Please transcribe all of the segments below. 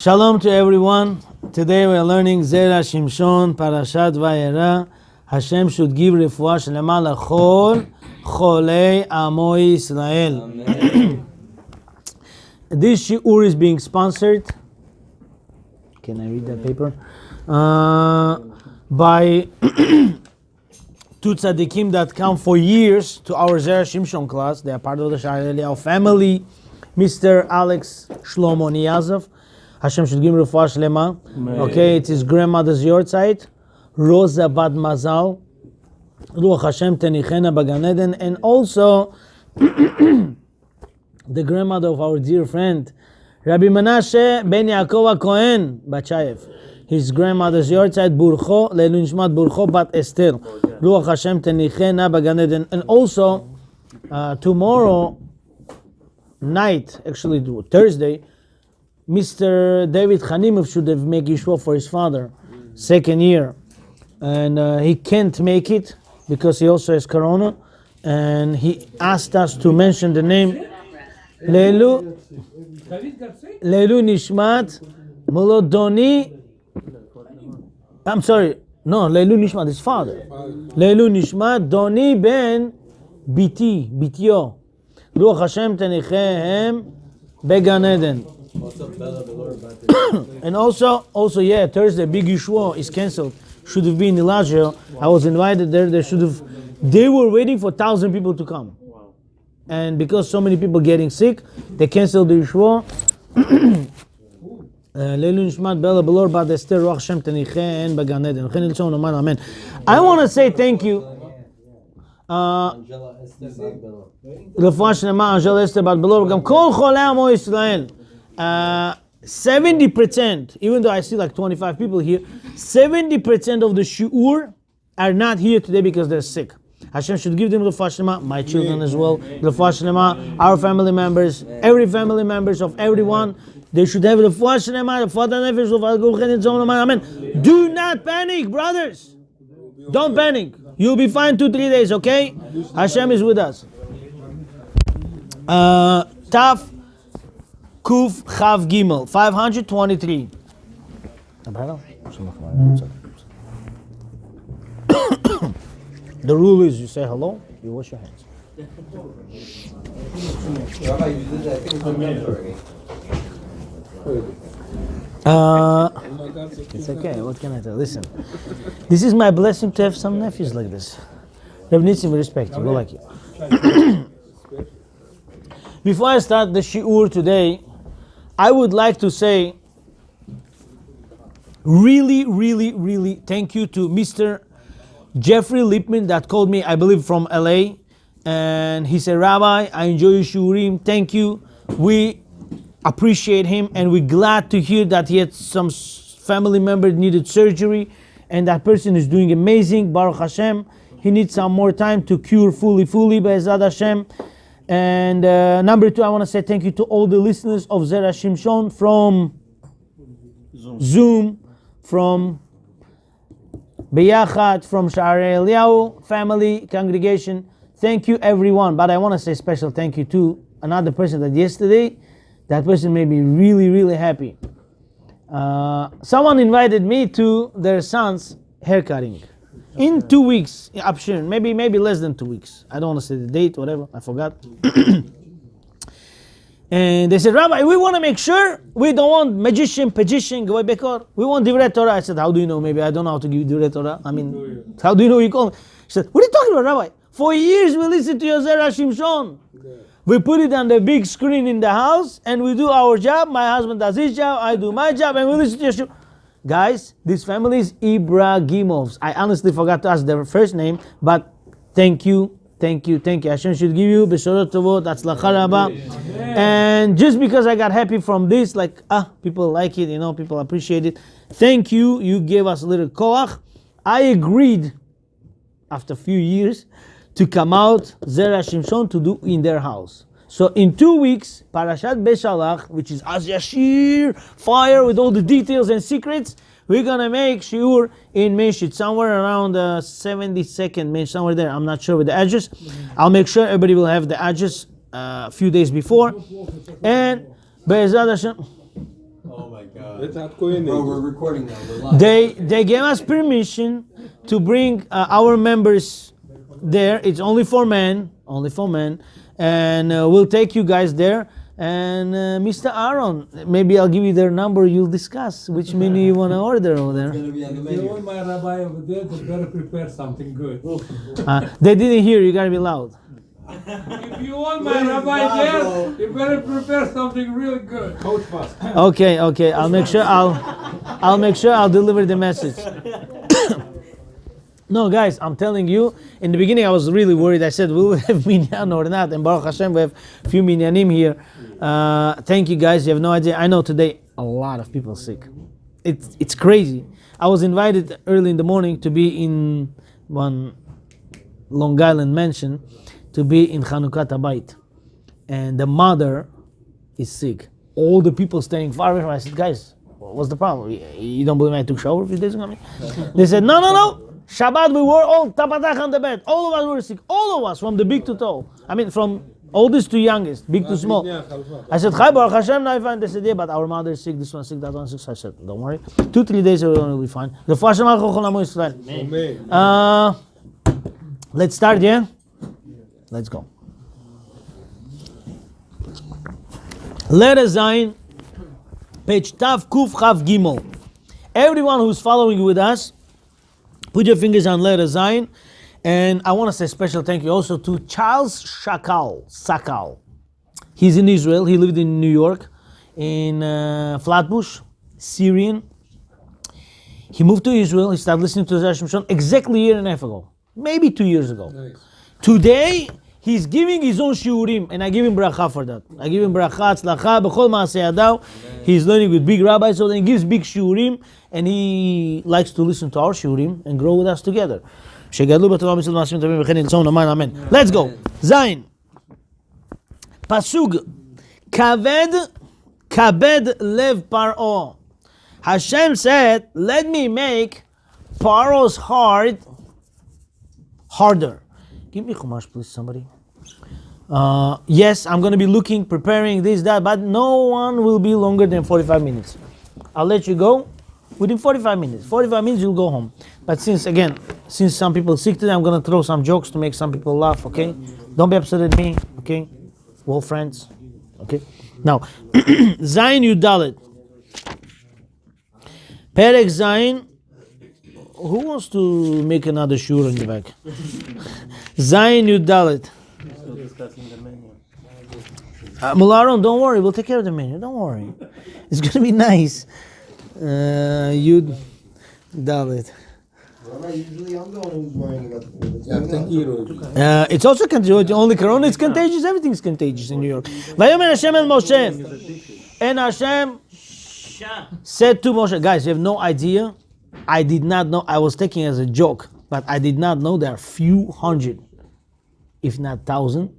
Shalom to everyone. Today we are learning Zera Shimshon, Parashat Vaera. Hashem should give refuah shlema lachol cholei amo Yisrael. This shiur is being sponsored. Can I read that paper? By two tzaddikim that come for years to our Zera Shimshon class. They are part of the Sha'ar Eliyahu family. Mr. Alex Shlomo Niyazov. Hashem should give him refuah shlema. Okay, it's his grandmother's yortzeit, Rosa Bad Mazal. Ruach Hashem tenichena b'Gan Eden. And also the grandmother of our dear friend, Rabbi Menashe Ben Yaakov HaKohen Bachayev. His grandmother's yortzeit, Burcho, Leilu Nishmat Burcho Bat Esther. Ruach Hashem tenichena b'Gan Eden. And also tomorrow night, actually Thursday, Mr. David Chanimov should have made Yeshua for his father, second year. And he can't make it because he also has corona. And he asked us to mention the name Leilu Nishmat Molodoni. I'm sorry, no, Leilu Nishmat, his father. Leilu Nishmat Doni Ben Bitio. Ruach Hashem Tenichehem Began Eden. And also, Thursday, Big Yeshua is cancelled. Should have been in Elijah. I was invited there. They were waiting for 1,000 people to come. Wow. And because so many people getting sick, they canceled the Yeshua. I want to say thank you. 70%, even though I see like 25 people here, 70% of the shiur are not here today because they're sick. Hashem should give them refuah shlema, my children as well, refuah shlema, our family members, every family members of everyone, they should have refuah shlema, amen. Do not panic, brothers. Don't panic. You'll be fine 2-3 days, okay? Hashem is with us. Taf Kuf Chav Gimel, 523. The rule is you say hello, you wash your hands. It's okay, what can I tell? Listen, this is my blessing to have some nephews like this. Rav Nitzim, respect you, go like you. Before I start the shiur today, I would like to say really thank you to Mr. Jeffrey Lipman that called me, I believe from LA, and he said, Rabbi, I enjoy your shiurim, thank you. We appreciate him and we're glad to hear that he had some family member needed surgery and that person is doing amazing, Baruch Hashem. He needs some more time to cure fully, Be'ezrat Hashem. And number 2, I want to say thank you to all the listeners of Zera Shimshon from Zoom, from Beyachad, from Sha'ar Eliyahu family, congregation. Thank you everyone. But I want to say special thank you to another person that yesterday, that person made me really happy. Someone invited me to their son's haircutting. In 2 weeks, maybe less than 2 weeks. I don't want to say the date, whatever, I forgot. And they said, Rabbi, we want to make sure we don't want magician, Gavai Bekor. We want Divrei Torah. I said, how do you know? Maybe I don't know how to give Divrei Torah. I mean, how do you know you call me? He said, what are you talking about, Rabbi? For years we listen to your Zera Shimshon. We put it on the big screen in the house and we do our job. My husband does his job, I do my job, and we listen to your shiur. Guys, this family is Ibrahimovs. I honestly forgot to ask their first name, but thank you. Hashem should give you Beshorot Tovot, Atzlacha Rabba. And just because I got happy from this, people like it, people appreciate it. Thank you. You gave us a little koach. I agreed after a few years to come out Zera Shimshon to do in their house. So in 2 weeks, Parashat Beshalach, which is Az Yashir, fire with all the details and secrets, we're going to make shiur in Meshit, somewhere around the 72nd Mesh, somewhere there. I'm not sure with the address. I'll make sure everybody will have the address a few days before. And Be'ezrat Hashem, Oh my God. Bro, we're recording now. We're live. They gave us permission to bring our members there. It's only for men, and we'll take you guys there. And Mr. Aaron, maybe I'll give you their number. You'll discuss which menu you want to order over there. It's gonna be on the If you menu. want my rabbi over there, they better prepare something good. They didn't hear. You gotta be loud. If you want my rabbi there, you better prepare something really good. Coach Bus. Okay. I'll make sure I'll deliver the message. No, guys, I'm telling you, in the beginning I was really worried. I said, will we have minyan or not? And Baruch Hashem, we have a few minyanim here. Thank you, guys. You have no idea. I know today a lot of people sick. It's crazy. I was invited early in the morning to be in one Long Island mansion, to be in Chanukah Habayit. And the mother is sick. All the people staying far away from me. I said, guys, what's the problem? You don't believe I took a shower a few days ago? They said, no. Shabbat, we were all tapatach on the bed. All of us were sick. All of us, from the big to tall. I mean, from oldest to youngest, big to small. I said, Chai Baruch Hashem, now I find. They said, yeah, but our mother is sick, this one sick, that one sick. So I said, don't worry. 2-3 days everyone will be fine. The Hashem Israel. Let's start, yeah? Let's go. Letter Zayin, page Tav Kuf Chav Gimel. Everyone who's following with us, put your fingers on letter Zayin. And I want to say special thank you also to Charles Sakal. He's in Israel. He lived in New York, in Flatbush, Syrian. He moved to Israel. He started listening to Zera Shimshon exactly a year and a half ago. Maybe 2 years ago. Nice. Today, he's giving his own shiurim, and I give him bracha for that. I give him bracha, tzlacha, b'chol ma'aseh yadav. He's learning with big rabbis, so then he gives big shiurim, and he likes to listen to our shiurim and grow with us together. Let's go. Zayin. Pasuk. Kaved lev paro. Hashem said, let me make Paro's heart harder. Give me chumash, please, somebody. Yes, I'm going to be preparing this, that, but no one will be longer than 45 minutes. I'll let you go within 45 minutes. 45 minutes, you'll go home. But since some people are sick today, I'm going to throw some jokes to make some people laugh, okay? Don't be upset at me, okay? We're all friends, okay? Now, Zayin Yudalet. Perek Zayin. Who wants to make another shur in the back? Zayin Yudalet. Mularon, don't worry, we'll take care of the menu. Don't worry. It's going to be nice. Yud Dalet. Usually I'm the one who's worrying about the It's also contagious. Only Corona is contagious. Everything's contagious in New York. Vayomer Hashem el Moshe. And Hashem said to Moshe, guys, you have no idea. I did not know. I was taking it as a joke, but I did not know there are few hundred, if not thousand,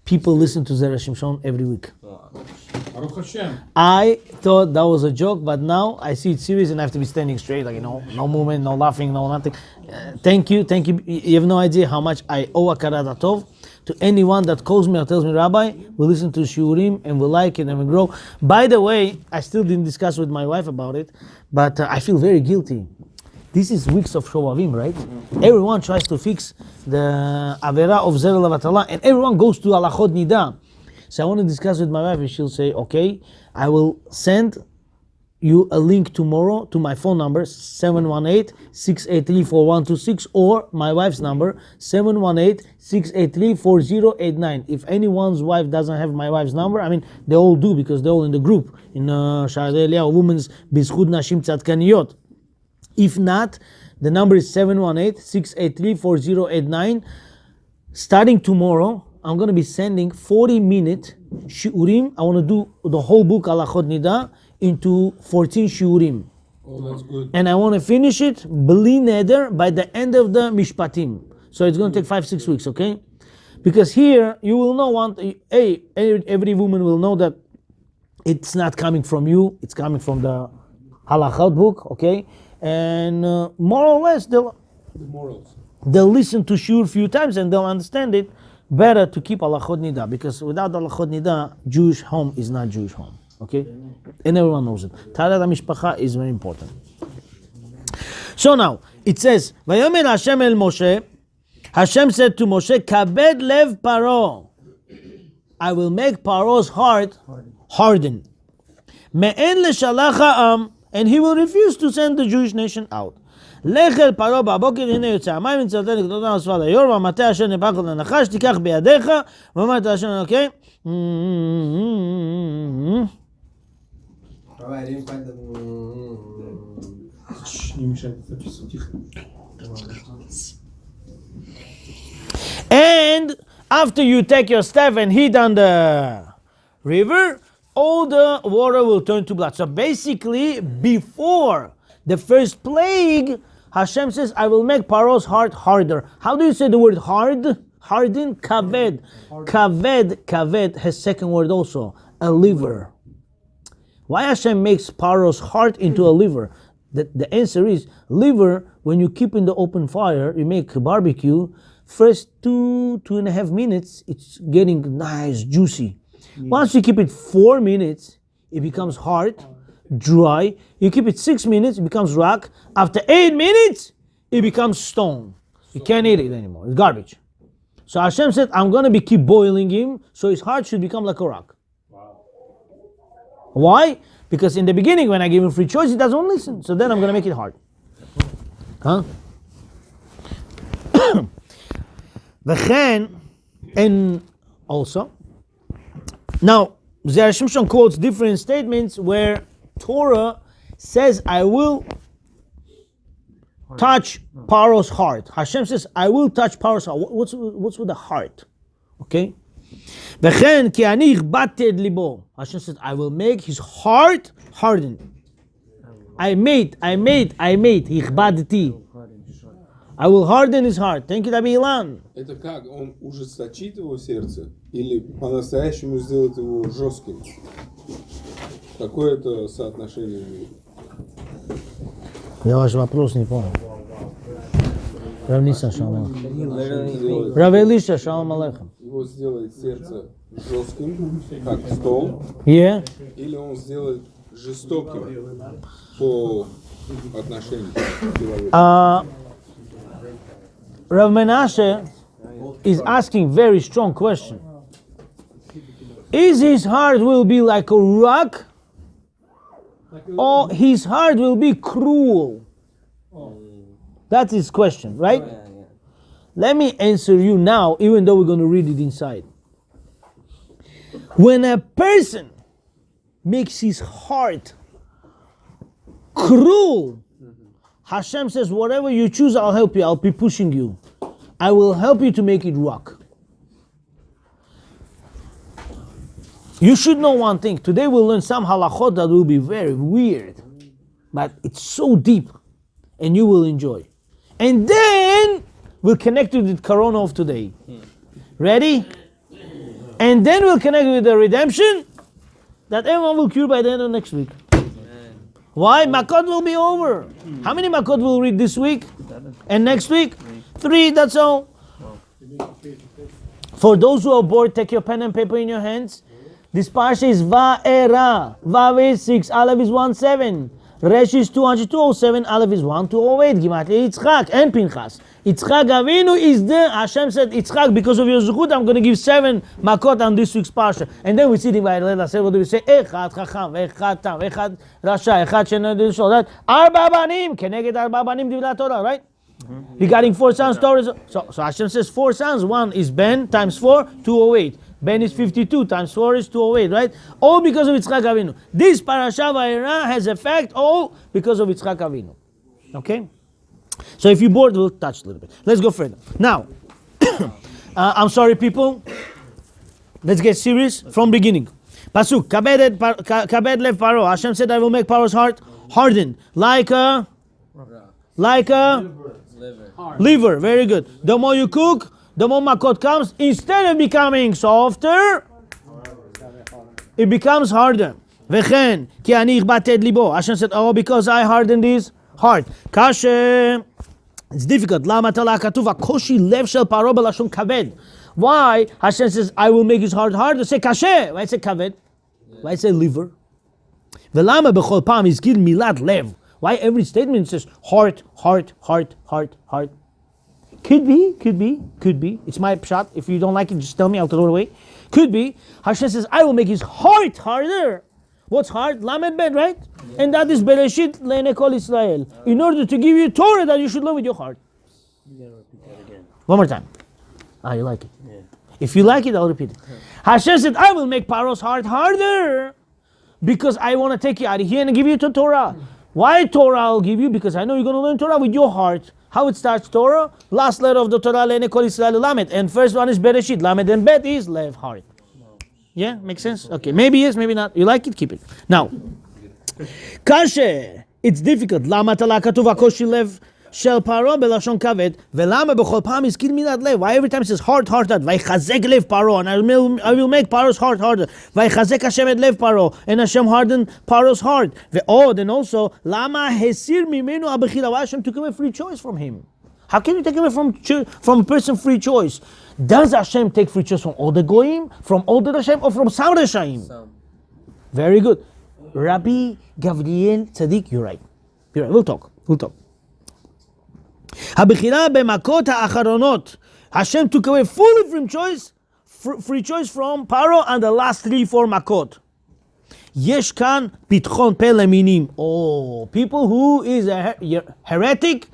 people listen to Zera Shimshon every week. I thought that was a joke, but now I see it's serious and I have to be standing straight, like, no movement, no laughing, no nothing. Thank you. You have no idea how much I owe Akarat Tov to anyone that calls me or tells me, Rabbi, we listen to Shiurim and we like it and we grow. By the way, I still didn't discuss with my wife about it, but I feel very guilty. This is weeks of Shovavim, right? Everyone tries to fix the Avera of Zera Lavatala, and everyone goes to Alachot Nida. So I want to discuss with my wife, and she'll say, okay, I will send you a link tomorrow to my phone number, 718-683-4126, or my wife's number, 718-683-4089. If anyone's wife doesn't have my wife's number, I mean, they all do, because they're all in the group, in Sha'arei Eliyahu, Women's Bizchut Nashim Tzadkaniyot. If not, the number is 718-683-4089. Starting tomorrow, I'm going to be sending 40-minute shiurim. I want to do the whole book, Alachot Nida, into 14 shiurim. Oh, that's good. And I want to finish it, bli neder, by the end of the Mishpatim. So it's going to take 5-6 weeks, okay? Because here, you will know, every woman will know that it's not coming from you, it's coming from the Halachot book, okay? And more or less, they'll listen to Shur a few times and they'll understand it better to keep Alachot Nida, because without Alachot Nida, Jewish home is not Jewish home. Okay? And everyone knows it. Taharat HaMishpacha is very important. So now, it says, Vayomer Hashem el Moshe, Hashem said to Moshe, Kabed lev Paro. I will make Paro's heart harden. Me'en leshalach ha'am, and he will refuse to send the Jewish nation out. לך אל פרעה בבוקר, הנה יוצא המים, מצלתן לקטותם על שפת היור, והמטה אשר נפח על הנחש, תיקח בידיך, ואמרת השם אלוקים. I didn't find the... And after you take your staff and hit on the river, all the water will turn to blood. So basically, before the first plague, Hashem says, I will make Paro's heart harder. How do you say the word hard? Harden? Kaved. Kaved has second word also, a liver. Why Hashem makes Paro's heart into a liver? The answer is, liver, when you keep in the open fire, you make a barbecue, first 2.5 minutes, it's getting nice, juicy. Once you keep it 4 minutes, it becomes hard, dry. You keep it 6 minutes, it becomes rock. After 8 minutes, it becomes stone. You can't eat it anymore. It's garbage. So Hashem said, I'm going to keep boiling him, so his heart should become like a rock. Wow. Why? Because in the beginning, when I give him free choice, he doesn't listen. So then I'm going to make it hard. Huh? And also, now, Zera Shimshon quotes different statements where Torah says, I will touch Paro's heart. Hashem says, I will touch Paro's heart. What's with the heart? Okay? Hashem says, I will make his heart harden. I made. I will harden his heart. Thank you, Rabbi Ilan. Это как? Он ужесточит его сердце или по-настоящему сделает его жестким? Какое это соотношение? Я ваш вопрос не понял. Рав Нисан, шалом. Рав Элиша, шалом алейхем. Его сделает сердце жестким, как стол, Yeah. или он сделает жестоким по отношению к человеку? Rav Menashe is asking very strong question. Is his heart will be like a rock, or his heart will be cruel? That's his question, right? Let me answer you now, even though we're going to read it inside. When a person makes his heart cruel, Hashem says, whatever you choose, I'll help you. I'll be pushing you. I will help you to make it rock. You should know one thing. Today we'll learn some halachot that will be very weird. But it's so deep. And you will enjoy. And then we'll connect with the Corona of today. Ready? And then we'll connect with the redemption that everyone will cure by the end of next week. Why? Makad will be over. How many makad will read this week? And next week? 3, that's all. For those who are bored, take your pen and paper in your hands. This parsha is Vaera. Vav is 6, Aleph is 1:7. Resh is 207, Aleph is 1208. Gematria Yitzchak and Pinchas. Yitzchak Avinu is there. Hashem said, Yitzchak, because of your zuchut, I'm going to give 7 makot on this week's parsha. And then we see the Vaera. What do we say? Echad Chacham, Echad Tam, Echad Rasha, Echad Shenad Sholat. Arba Banim, Keneged Arba Banim Divla Torah, right? Regarding 4 sons, Torah. So Hashem says 4 sons. 1 is Ben times 4, 208. Ben is 52 times 4 is 208, right? All because of Yitzchak Avinu. This Parashat Vaera has effect all because of Yitzchak Avinu. Okay? So if you're bored, we'll touch a little bit. Let's go further. Now, I'm sorry, people. Let's get serious from beginning. Pasuk, Kabed lev Paro. Hashem said, I will make Paro's heart harden like a liver. Very good. The more you cook, the more makot comes. Instead of becoming softer, it becomes harder. Vechen ki ani ichbated libo. Hashem said, oh, because I hardened his heart. Kashe. It's difficult. Lama tala katuva koshi lev shel paro belashon kaved. Why Hashem says, I will make his heart harder? Say kashe. Why say kaved? Why say liver? ולמה בכל פעם הזכיר מילת לב? Why every statement says heart, heart, heart, heart, heart? Could be. It's my pshat. If you don't like it, just tell me, I'll throw it away. Could be. Hashem says, I will make his heart harder. What's hard? Lamed Bet, right? And that is Bereshit Le'nei Kol Israel. In order to give you Torah that you should love with your heart. You gotta repeat that again. One more time. You like it? Yeah. If you like it, I'll repeat it. Hashem said, I will make Paro's heart harder because I want to take you out of here and give you to Torah. Why Torah I'll give you? Because I know you're going to learn Torah with your heart. How it starts Torah? Last letter of the Torah, Le'nei Kol Israel Lamed. And first one is Bereshit. Lamed and Bet is Lev, heart. Yeah, makes sense? Okay, maybe yes, maybe not. You like it? Keep it. Now, Kashe, it's difficult. Lama tala katuv akoshi lev shel paro belashon kaved velama bechol pam izkir milat lev. Why every time it says heart, vaychazek lev paro, and I will make Paro's heart harder. Vaychazek Hashem et lev paro, and Hashem hardened Paro's heart. Ve'od, and also lama hesir mimenu abechira. Why Hashem took away free choice from him? How can you take away from a person free choice? Does Hashem take free choice from all the goyim, from all the Hashem, or from some Hashem? Very good. Rabbi Gavriel Tzaddik, you're right. We'll talk. Habechira b'makot ha'acharonot. Hashem took away fully from choice, free choice from Paro and the last 3-4 makot. Yesh kan pitchon pe leminim. Oh, people who is a heretics.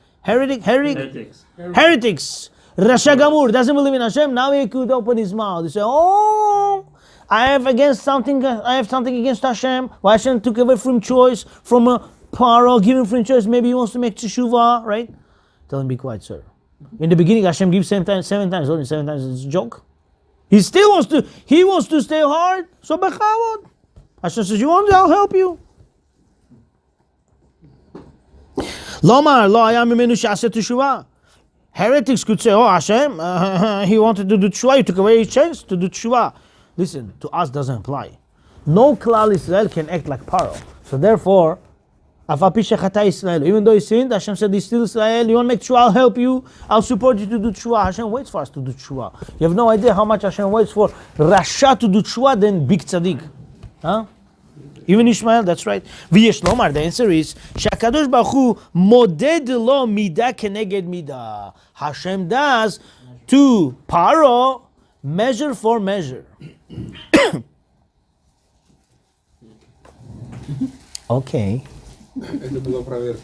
Rasha Gamur doesn't believe in Hashem. Now he could open his mouth. He say, "Oh, I have something against Hashem. Why Hashem took away from choice from a Paro, giving free choice? Maybe he wants to make teshuvah, right?" Tell him, be quiet, sir. In the beginning, Hashem gives 7 times. Only 7 times is a joke. He still wants to. He wants to stay hard. So bechavod. Hashem says, "You want? I'll help you." Lomar lo ayam mimenu she'aseh teshuvah. Heretics could say, "Oh, Hashem, he wanted to do teshuvah. You took away his chance to do teshuvah." Listen, to us doesn't apply. No Klal Israel can act like Paro. So therefore, even though he sinned, Hashem said, he's still Israel. You want to make teshuvah? I'll help you. I'll support you to do teshuvah. Hashem waits for us to do teshuvah. You have no idea how much Hashem waits for Rasha to do teshuvah than big tzaddik. Huh? Even Ishmael, that's right. V'yesh lomar, the answer is, Shakadosh Baruch Hu moded lo midah keneged midah. Hashem does to Paro measure for measure. Okay. Это была проверка.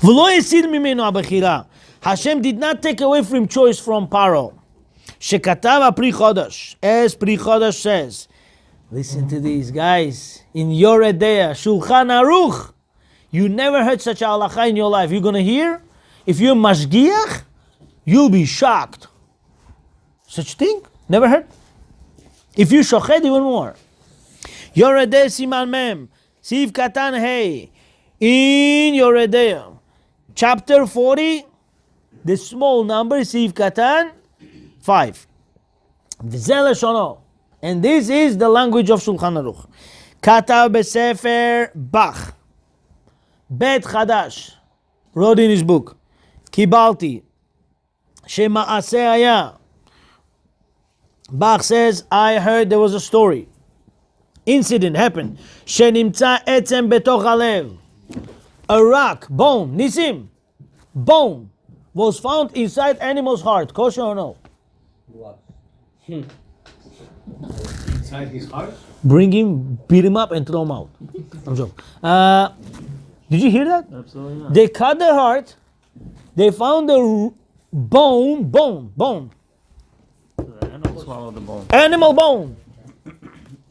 V'lo yesir mimenu abechira. Hashem did not take away from choice from Paro. Shekatav Pri Chodesh, as Pri Chodesh says. Listen to these guys. In Yoreh Deah, Shulchan Aruch, you never heard such a halacha in your life. You're going to hear? If you're mashgiach, you'll be shocked. Such thing? Never heard? If you shoched, even more. Yoreh Deah Siman Mem, Siv Katan Hey, in Yoreh Deah, chapter 40, the small number, Siv Katan, 5. Zera Shimshon. And this is the language of Shulchan Aruch. Katav besefer Bach. Bet Chadash. Wrote in his book. Kibalti. Shema'aseh haya. Bach says, I heard there was a story. Incident happened. Shenimtza etzem betoch halev. A rock, bone, nisim, bone, was found inside animal's heart. Kosher or no? What? Inside his heart? Bring him, beat him up, and throw him out. I'm joking. Did you hear that? Absolutely not. They cut the heart. They found the bone. The animal swallowed the bone Animal bone.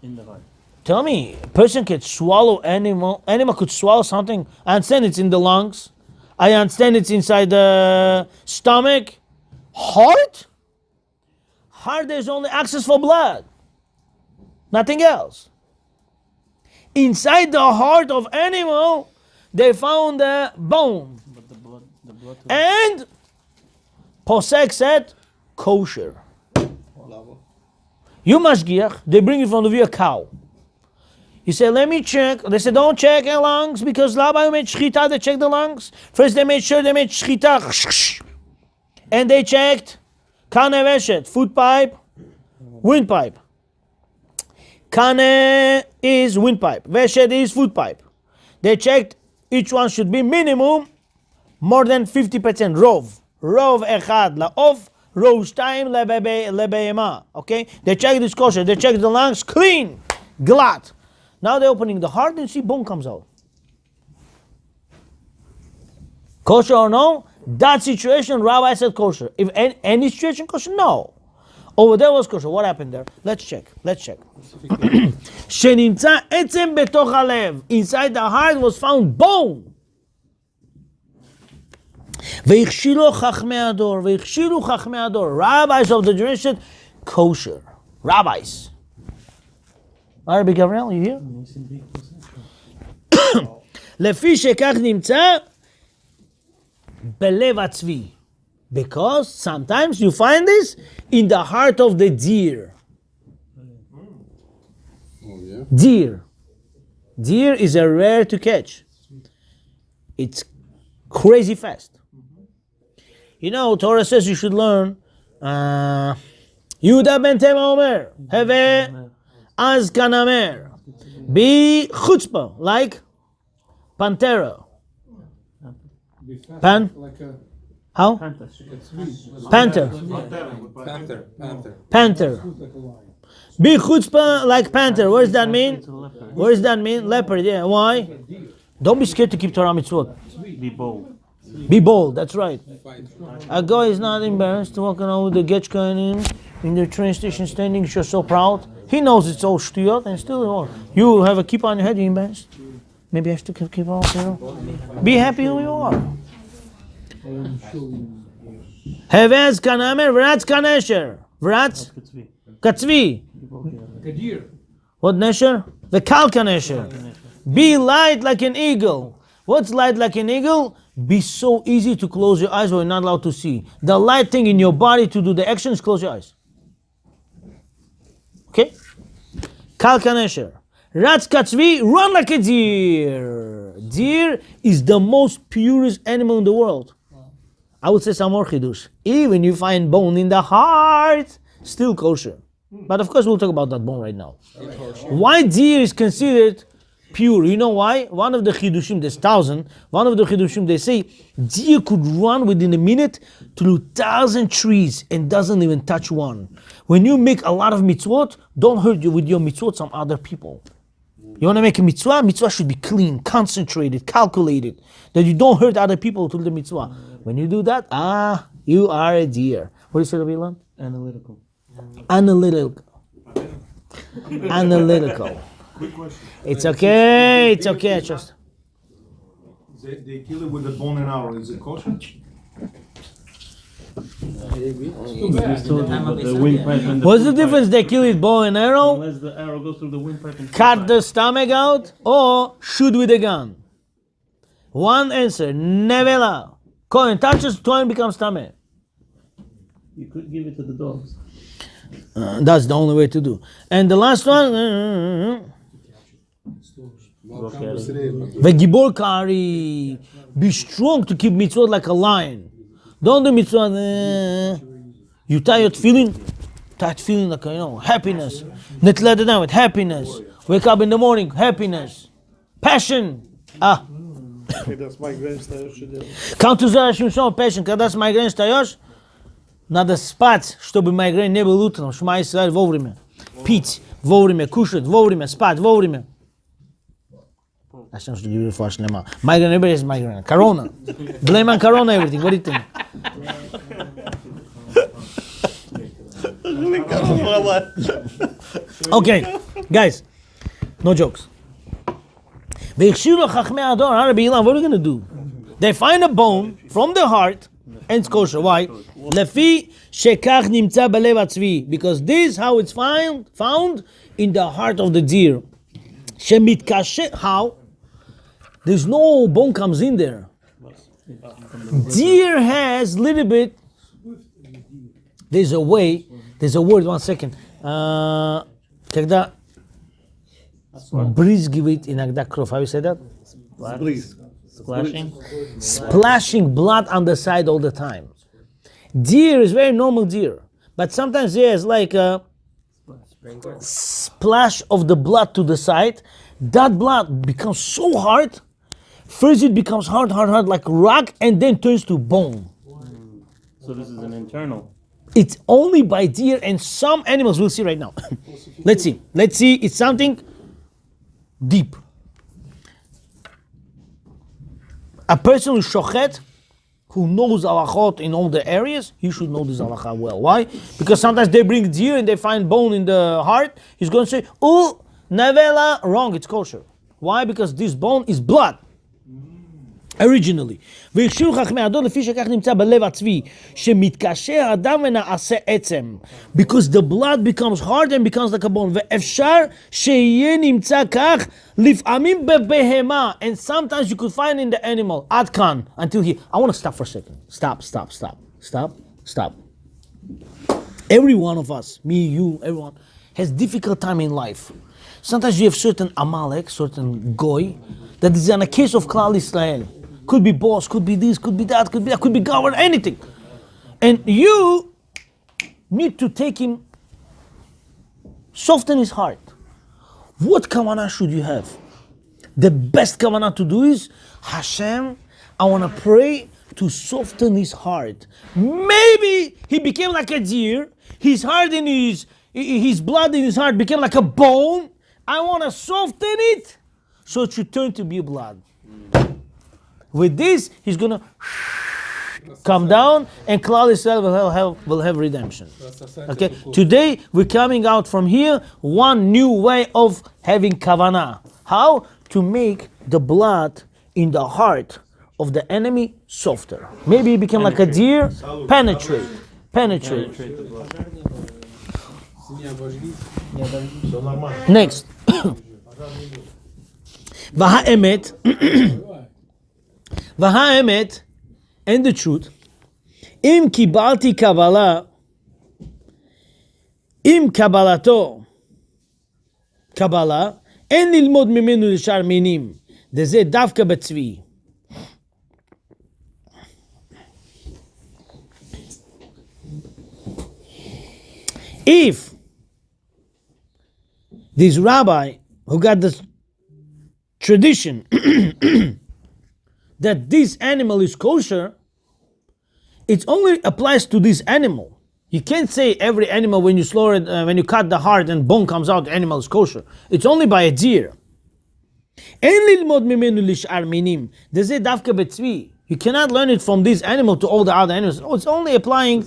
in the heart. Tell me, a person could swallow animal could swallow something. I understand it's in the lungs. I understand it's inside the stomach. Heart, there's only access for blood. Nothing else. Inside the heart of animal, they found the bone. But the blood And Posek said, kosher. You mashgiach, they bring in front of you a cow. You say, let me check. They say, don't check the lungs because Labai made shchita, they checked the lungs. First they made sure they made shchita. And they checked kaneveshet, food pipe, windpipe. Kane is windpipe. Veshed is food pipe. They checked each one should be minimum more than 50% rov. Rov echad laof, rov shtayim lebehema. Okay? They checked this kosher. They checked the lungs clean, glatt. Now they're opening the heart and see bone comes out. Kosher or no? That situation, Rabbi said kosher. If any situation kosher, no. Over there was kosher. What happened there? Let's check. שנמצא עצם בתוך הלב. Inside the heart was found bone. והכשילו חכמי הדור. Rabbis of the generation, kosher. Rabbis. Rabbi Gabriel, you here? לפי שכך נמצא בלב הצבי. Because sometimes you find this in the heart of the deer. Oh, yeah. Deer is a rare to catch. It's crazy fast. You know, Torah says you should learn. Yehuda ben Tema Omer, Heve Az Kanamer, be chutzpah, like Pantera. How? Panther. Be chutzpah like panther. What does that mean? Leopard, yeah. Why? Don't be scared to keep Torah mitzvot. Be bold, that's right. A guy is not embarrassed walking out with the getchka in the train station standing, you're so proud. He knows it's all shtuyot and still you have a kippah on your head, you're embarrassed. Maybe I have to keep off, you know. Be happy who you are. Hevez kanamer, v'ratz kanesher. V'ratz katzvi. What nesher? The kal kanesher. Be light like an eagle. What's light like an eagle? Be so easy to close your eyes when you're not allowed to see. The light thing in your body to do the action is close your eyes. Okay? Kal kanesher. Ratz katzvi, run like a deer. Deer is the most purest animal in the world. I would say some more chidush. Even you find bone in the heart, still kosher. But of course we'll talk about that bone right now. Why deer is considered pure? You know why? One of the chidushim, there's 1,000. One of the chidushim, they say deer could run within a minute through 1,000 trees and doesn't even touch one. When you make a lot of mitzvot, don't hurt you with your mitzvot some other people. You want to make a mitzvah? Mitzvah should be clean, concentrated, calculated, that you don't hurt other people to the mitzvah. When you do that, you are a deer. What do you say, Rabbi Ilan? Analytical. Quick question. It's okay. Just They kill it with a bone and arrow. Is it kosher? what's the difference? They kill it bow and arrow, Unless the arrow goes through the windpipe and cut the stomach out, or shoot with a gun. One answer, nevela. Coin touches, twine becomes tameh. you could give it to the dogs. That's the only way to do. And the last one, Vegibor kari. Be strong to keep mitzvot like a lion. Don't do mitzvot. You tired feeling like happiness. Not let it down with happiness. Wake up in the morning, happiness, passion. Когда с майгрейн встаешь, Come to Zera Shimshon, passion. Когда с майгрейн встаешь, надо спать, чтобы майгрейн не был утром. Шма Исраэль вовремя. Пить вовремя, кушать вовремя, спать вовремя. Hashem should give you a flash lema. Migraine, everybody has migraine. Corona. Blame on Corona everything. What do you think? Okay, guys, no jokes. What are we going to do? They find a bone from the heart and it's kosher. Why? Because this is how it's found in the heart of the deer. How? There's no bone comes in there. Deer has little bit. There's a way. There's a word. 1 second. Когда брызгивает иногда кровь. How you say that? Splashing? Splashing blood on the side all the time. Deer is very normal deer, but sometimes there's like splash of the blood to the side, that blood becomes so hard. First it becomes hard like rock, and then turns to bone. So this is an internal. It's only by deer and some animals. We'll see right now. Let's see. It's something deep. A person who's shochet, who knows halachot in all the areas, he should know this halacha well. Why? Because sometimes they bring deer and they find bone in the heart. He's going to say, "Oh, nevela, wrong. It's kosher." Why? Because this bone is blood. Originally. והכשירו חכמי הדור לפי שכך נמצא בלב הצבי, שמתקשר הדם ונעשה עצם. Because the blood becomes hard and becomes like a bone. ואפשר שיהיה נמצא כך לפעמים בבהמה. And sometimes you could find in the animal. עד כאן. Until here. I want to stop for a second. Stop. Every one of us, me, you, everyone, has difficult time in life. Sometimes you have certain Amalek, certain Goy, that is in a case of Klal Israel. Could be boss, could be this, could be that, could be governor, anything. And you need to take him, soften his heart. What kavanah should you have? The best kavanah to do is, Hashem, I want to pray to soften his heart. Maybe he became like a deer, his heart in his blood in his heart became like a bone. I want to soften it so it should turn to be blood. With this, he's going to come down and Klal Yisrael will have redemption. Okay, today we're coming out from here, one new way of having kavanah. How? To make the blood in the heart of the enemy softer. Maybe he became like a deer, penetrate. Next. V'ha'emet, and the truth, im kibalti kabbalah, im kabbalato, kabbalah, en lilmod mimenu l'shar minim, deze davka betzvi. If this rabbi who got this tradition that this animal is kosher, it only applies to this animal. You can't say every animal when you slaughter it, when you cut the heart and bone comes out, the animal is kosher. It's only by a deer. You cannot learn it from this animal to all the other animals. Oh, it's only applying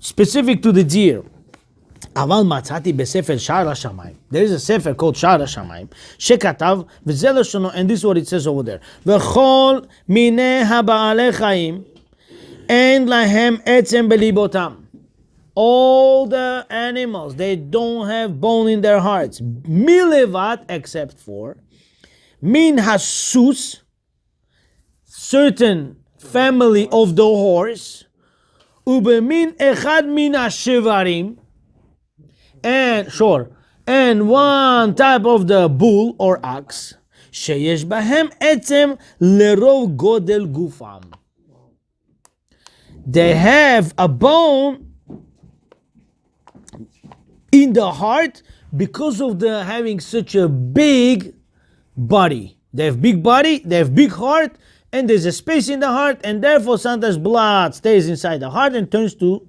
specific to the deer. אבל מצאתי בספר שער השמיים. There is a sefer called שער השמיים, שכתב, וזה לשונו, and this is what it says over there. וכל מיני הבעלי חיים, אין להם עצם בליבותם. All the animals, they don't have bone in their hearts. מלבד, except for, מן הסוס, certain family of the horse, ובמין אחד מן השברים, and one type of the bull or ox, שיש בהם עצם לרוב גודל גופם. They have a bone in the heart because of the having such a big body. They have big body, they have big heart, and there's a space in the heart, and therefore sometimes blood stays inside the heart and turns to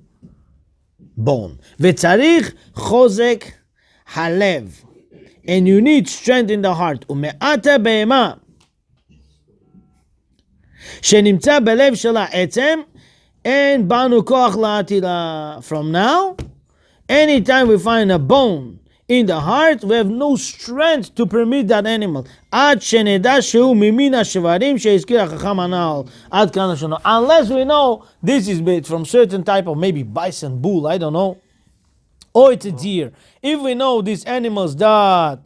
bone. וצריך חוזק הלב. And you need strength in the heart. ומעט הבהמה שנמצא בלב שלה עצם, אין בנו כוח להטילה. From now, anytime we find a bone in the heart, we have no strength to permit that animal. עד שנדע שהוא ממין השברים שהזכיר החכם הנ"ל. עד כאן השונו. Unless we know this is made from certain type of maybe bison, bull, I don't know. Or it's a deer. If we know these animals that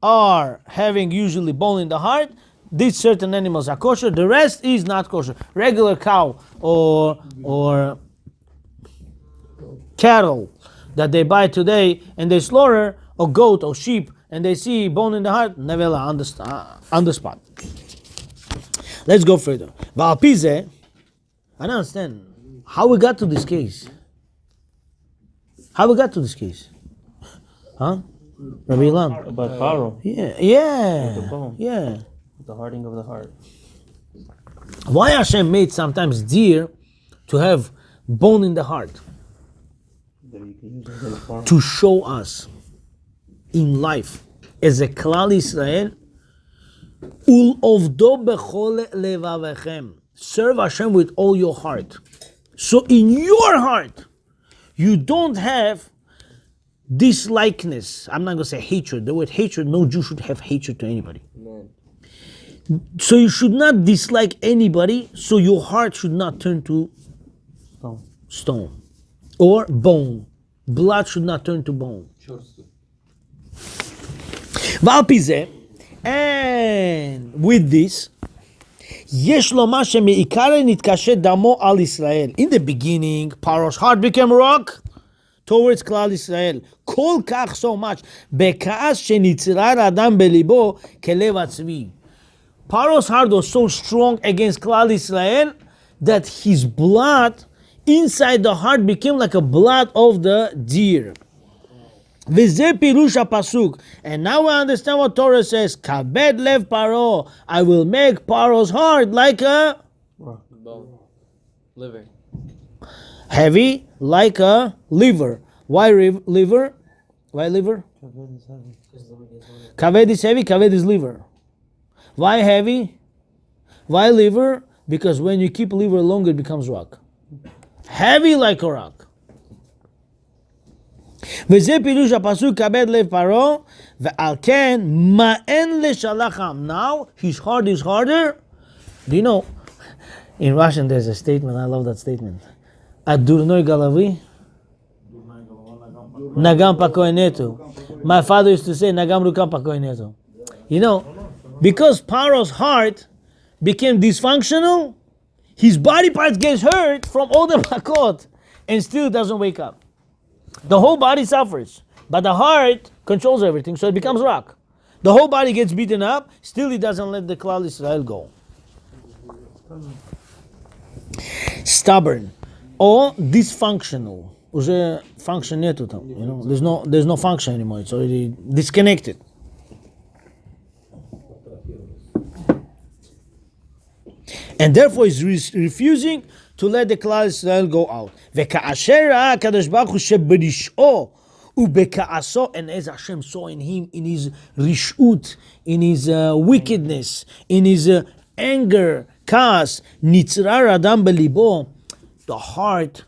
are having usually bone in the heart, these certain animals are kosher. The rest is not kosher. Regular cow or cattle that they buy today and they slaughter, or goat or sheep, and they see bone in the heart, nevela on the spot. Let's go further. I don't understand how we got to this case. Huh? Rabbi Ilan. About Paro. Yeah. The bone. Yeah. The hardening of the heart. Why Hashem made sometimes deer to have bone in the heart? That you can use as a form. To show us in life as a klal Yisrael, ul ovdo bechol levavechem. Serve Hashem with all your heart. So in your heart, you don't have dislikeness. I'm not going to say hatred. The word hatred, no Jew should have hatred to anybody. So you should not dislike anybody, so your heart should not turn to stone or bone. Blood should not turn to bone. And with this, יש לומר שמעיקר נתקשה דמו על ישראל. In the beginning, Paro's heart became rock towards כלל ישראל. כל כך so much, בכעס שנצרר האדם בליבו כלב הצבי. Paro's heart was so strong against כלל ישראל that his blood inside the heart became like a blood of the deer. וזה פירוש הפסוק. And now I understand what Torah says. כבד לב פרעה. I will make Paro's heart like a Bone. Liver. heavy, like a liver. Why liver? Why liver? Kaved is heavy, kaved is liver. Why heavy? Why liver? Because when you keep liver longer, it becomes rock. Heavy like a rock. וזה פירוש הפסוק כבד לב פרעה ועל כן מאן לשלח עם. Now his heart is harder. Do you know, in Russian there's a statement, I love that statement. הדורנוי גלבי נגם פקוי נטו. My father used to say נגם רוקם פקוי נטו. You know, because Paro's heart became dysfunctional, his body parts gets hurt from all the makot and still doesn't wake up. The whole body suffers, but the heart controls everything, so it becomes rock. The whole body gets beaten up, still he doesn't let the klal Israel go. Stubborn or dysfunctional. Уже function нету там, you know, there's no function anymore. It's already disconnected. And therefore he's refusing to let the klal Israel go out. וכאשר ראה הקדוש ברוך הוא שברשעו ובכעסו, and as Hashem saw in him, in his rishut, in his wickedness, in his anger, כעס, נצרר אדם בליבו, the heart,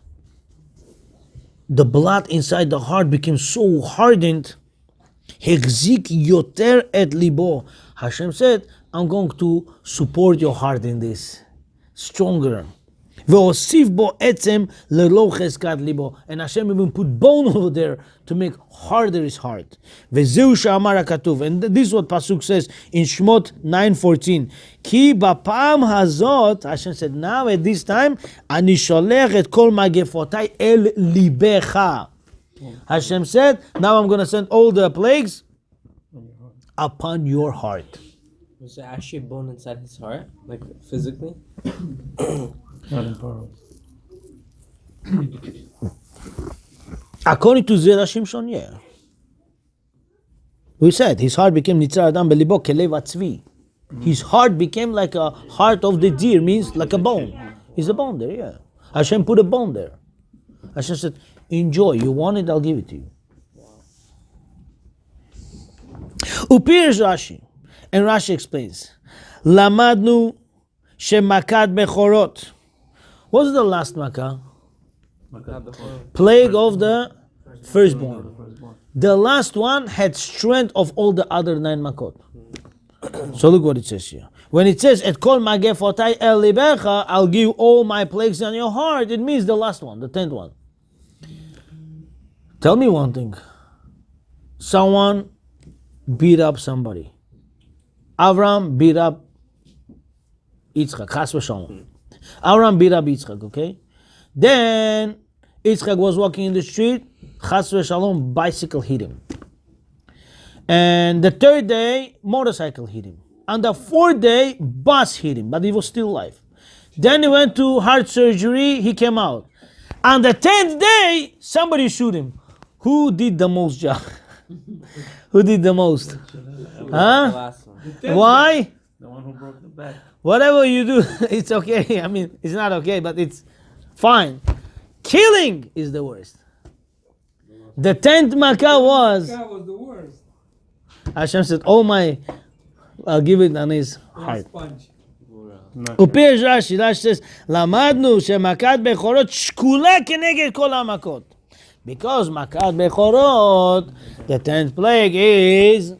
the blood inside the heart became so hardened, החזיק יותר את ליבו. Hashem said, I'm going to support your heart in this, stronger. והוסיף בו עצם ללא חזקת ליבו. And Hashem even put bone over there to make harder his heart. וזהו שאמר הכתוב. And this is what Pasuk says in Shmot 9:14. כי בפעם הזאת, Hashem said, now at this time, אני שולח את כל מגפותיי אל ליבך. Hashem said, now I'm going to send all the plagues upon your heart. Was there actually a bone inside his heart? Like physically? Not in Paro. According to Zera Shimshon, yeah. We said his heart became nitzar adam belibo kelev atzvi. His heart became like a heart of the deer, means like a bone. He's a bone there, yeah. Hashem put a bone there. Hashem said, enjoy, you want it, I'll give it to you. Upirish Rashi. And Rashi explains, Lamadnu shemakad bechorot. What's the last makah? Plague of the firstborn. The last one had strength of all the other 9 makot. So look what it says here. When it says, Et kol magefotai el libecha, I'll give all my plagues on your heart, it means the last one, the 10th one. Tell me one thing. Someone beat up somebody. Avram beat up Yitzchak, chas v'shalom. Avram beat up Yitzchak, okay? Then Yitzchak was walking in the street, chas v'shalom, bicycle hit him. And the 3rd day, motorcycle hit him. On the 4th day, bus hit him, but he was still alive. Then he went to heart surgery, he came out. On the 10th day, somebody shoot him. Who did the most job? Who did the most? The Huh? last one. Why? The one who broke the back. Whatever you do, it's okay. I mean, it's not okay, but it's fine. Killing is the worst. The 10th makah was, That was the worst. Hashem said, oh my, I'll give it on his heart. Sponge. ופירש רש"י, רש"י says, למדנו שמכת בכורות שקולה כנגד כל המכות. Because מכת בכורות, the 10th plague is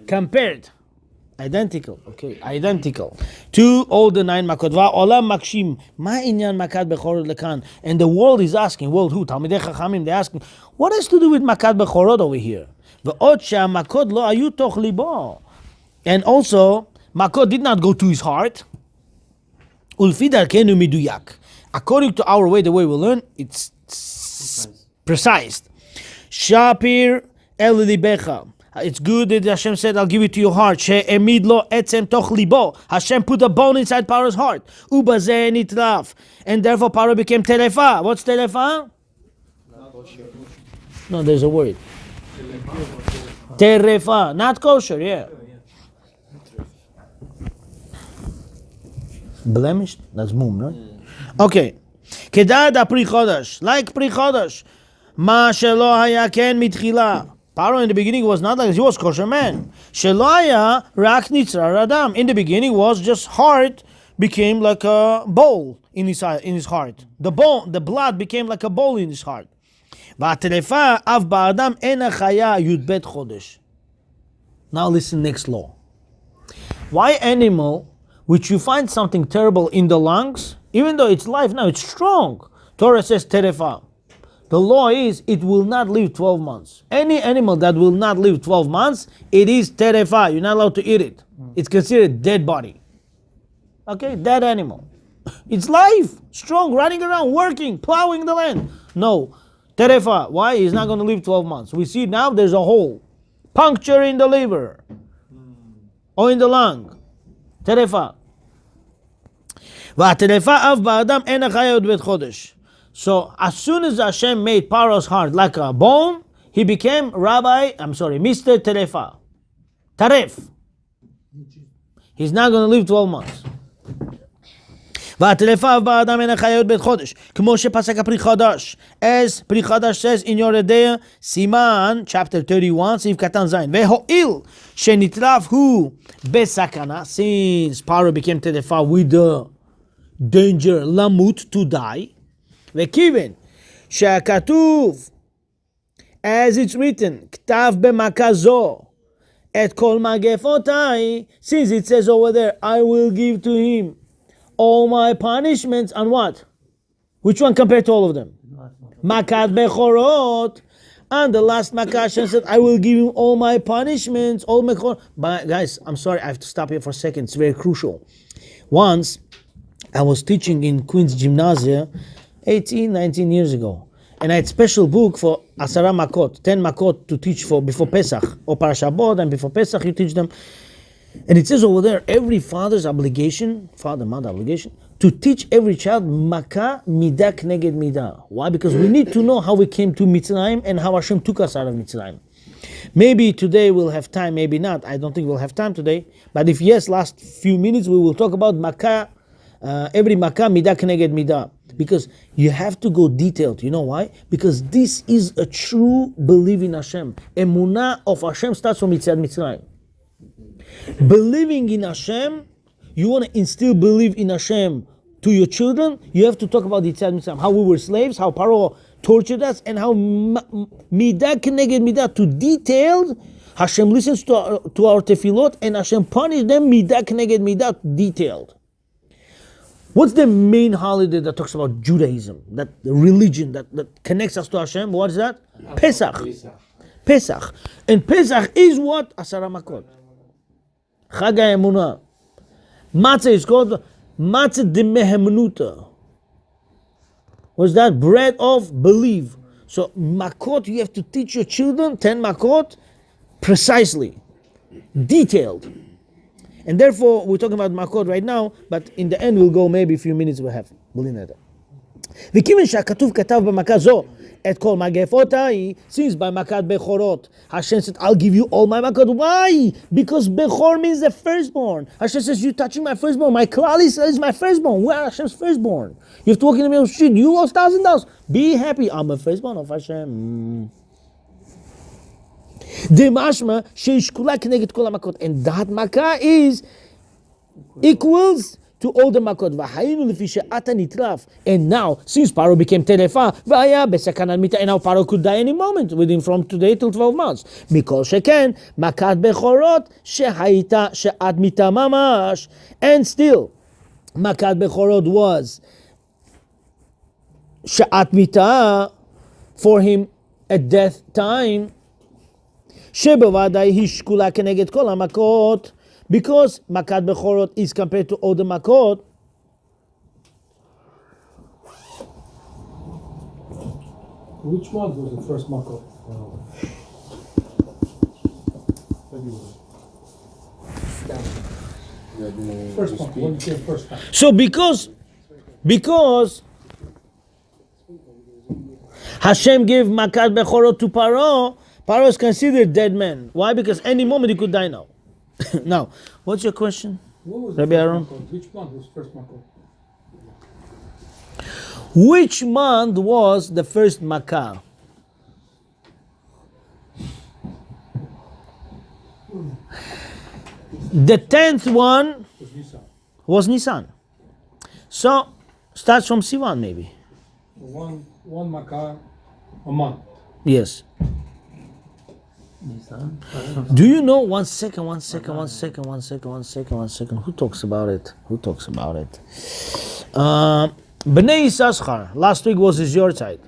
compared, identical, to all the 9 מכות. והעולם מקשים, מה עניין מכת בכורות לכאן? And the world is asking, world who? תלמידי חכמים, they're asking, what has to do with מכת בכורות over here? ועוד שהמכות לא היו תוך ליבו. And also, makot did not go to his heart. Ulfi darkenu miduyak. According to our way, the way we learn, it's precise. Shapir el libecha. It's good that Hashem said, I'll give it to your heart. She'emid lo etzem toch libo. Hashem put a bone inside Paro's heart. Ubazeh nitraf. And therefore Paro became telefa. What's telefa? No, there's a word. Terefa. Not kosher, yeah. Blemished? That's mum, right? Okay. Kedad pri chodesh, like pri chodesh. Ma shelo haya ken mitchila. Paro in the beginning was not like this. He was kosher man. Shelo haya rak nitzra radam. In the beginning was just heart became like a bowl in his heart. The blood became like a bowl in his heart. Va'atelefa av ba'adam ena chaya yudbet chodesh. Now listen, next law. Why animal which you find something terrible in the lungs, even though it's life now, it's strong. Torah says terefa. The law is it will not live 12 months. Any animal that will not live 12 months, it is terefa. You're not allowed to eat it. It's considered dead body. Okay, dead animal. It's life, strong, running around, working, plowing the land. No, terefa. Why? He's not going to live 12 months. We see now there's a hole, puncture in the liver or in the lung. Terefa. Va'terefa av ba'adam ena chaya udbet chodesh. So as soon as Hashem made Paro's heart like a bone, he became Mr. Terefa. Taref. He's not going to live 12 months. Va'terefa av ba'adam ena chaya udbet chodesh. Kmo shepasek pri chodesh. As pri chodesh says in your Yedea, Siman, chapter 31, Siv Katan Zayin. Veho'il shenitraf hu besakana. Since Paro became Terefa with the danger, lamut, to die. Vekiven she'akatuv, as it's written, ktav b'makazo et kol magefotai. Since it says over there, I will give to him all my punishments. And what? Which one compared to all of them? Makat bechorot. And the last makah, Hashem said, I will give him all my punishments, all my chorot. But guys, I'm sorry, I have to stop here for a second. It's very crucial. Once, I was teaching in Queen's Gymnasia 18, 19 years ago. And I had special book for Asara Makot, 10 Makot to teach for before Pesach, or Parashat Vaera, and before Pesach you teach them. And it says over there, every father's obligation, father-mother obligation, to teach every child makah midah kneged midah. Why? Because we need to know how we came to Mitzrayim and how Hashem took us out of Mitzrayim. Maybe today we'll have time, maybe not. I don't think we'll have time today. But if yes, last few minutes we will talk about makah, every makah midah kneged midah. Because you have to go detailed. You know why? Because this is a true belief in Hashem. Emunah of Hashem starts from Mitzrayim. Believing in Hashem, you want to instill belief in Hashem to your children, you have to talk about Yitzhak Mitzrayim, how we were slaves, how Paro tortured us, and how midah keneged midah, to detailed, Hashem listens to our tefillot, and Hashem punished them midah keneged midah, detailed. What's the main holiday that talks about Judaism, that the religion that connects us to Hashem? What is that? Pesach. And Pesach is what? Asara Makot. Chag HaEmunah. Matzah is called Matzah de Mehemnuta. What's that? Bread of belief. So Makot, you have to teach your children 10 Makot precisely, detailed. And therefore, we're talking about Makot right now, but in the end we'll go maybe a few minutes we'll have. וכיוון שהכתוב כתב במכה זו et kol magefotai, since by makad bechorot, Hashem said, I'll give you all my makad. Why? Because bechor means the firstborn. Hashem says, you're touching my firstborn. My klal is my firstborn. We are Hashem's firstborn. You have to walk in the middle of the street. You lost $1,000. Be happy. I'm a firstborn of Hashem. Demashma sheishkula keneged kol makot, and that makah is equals to all the makot. V'hayinu lefi she'ata nitraf. And now, since Paro became telefa, v'aya besakanat mita, and now Paro could die any moment within from today till 12 months. Mikol sheken makat bechorot she'haita she'at mita mamash, and still makat bechorot was she'at mita for him at death time. Shebavadai hishkula keneged kol hamakot, because makat bechorot is compared to all the makot. Which month was the first makada? First month. When came first time? So because Hashem gave makat bechorot to Paro, Paro is considered dead man. Why? Because any moment he could die now. Now, what's your question? What was Rabbi the first Aaron? makada? Which month was first makada? Which month was the first makah? The 10th one Was Nisan. was Nisan. So, starts from Sivan maybe. So one makada a month. Yes. Nisan. Do you know, one second. Who talks about it? Bnei Yisachar, last week was his your side.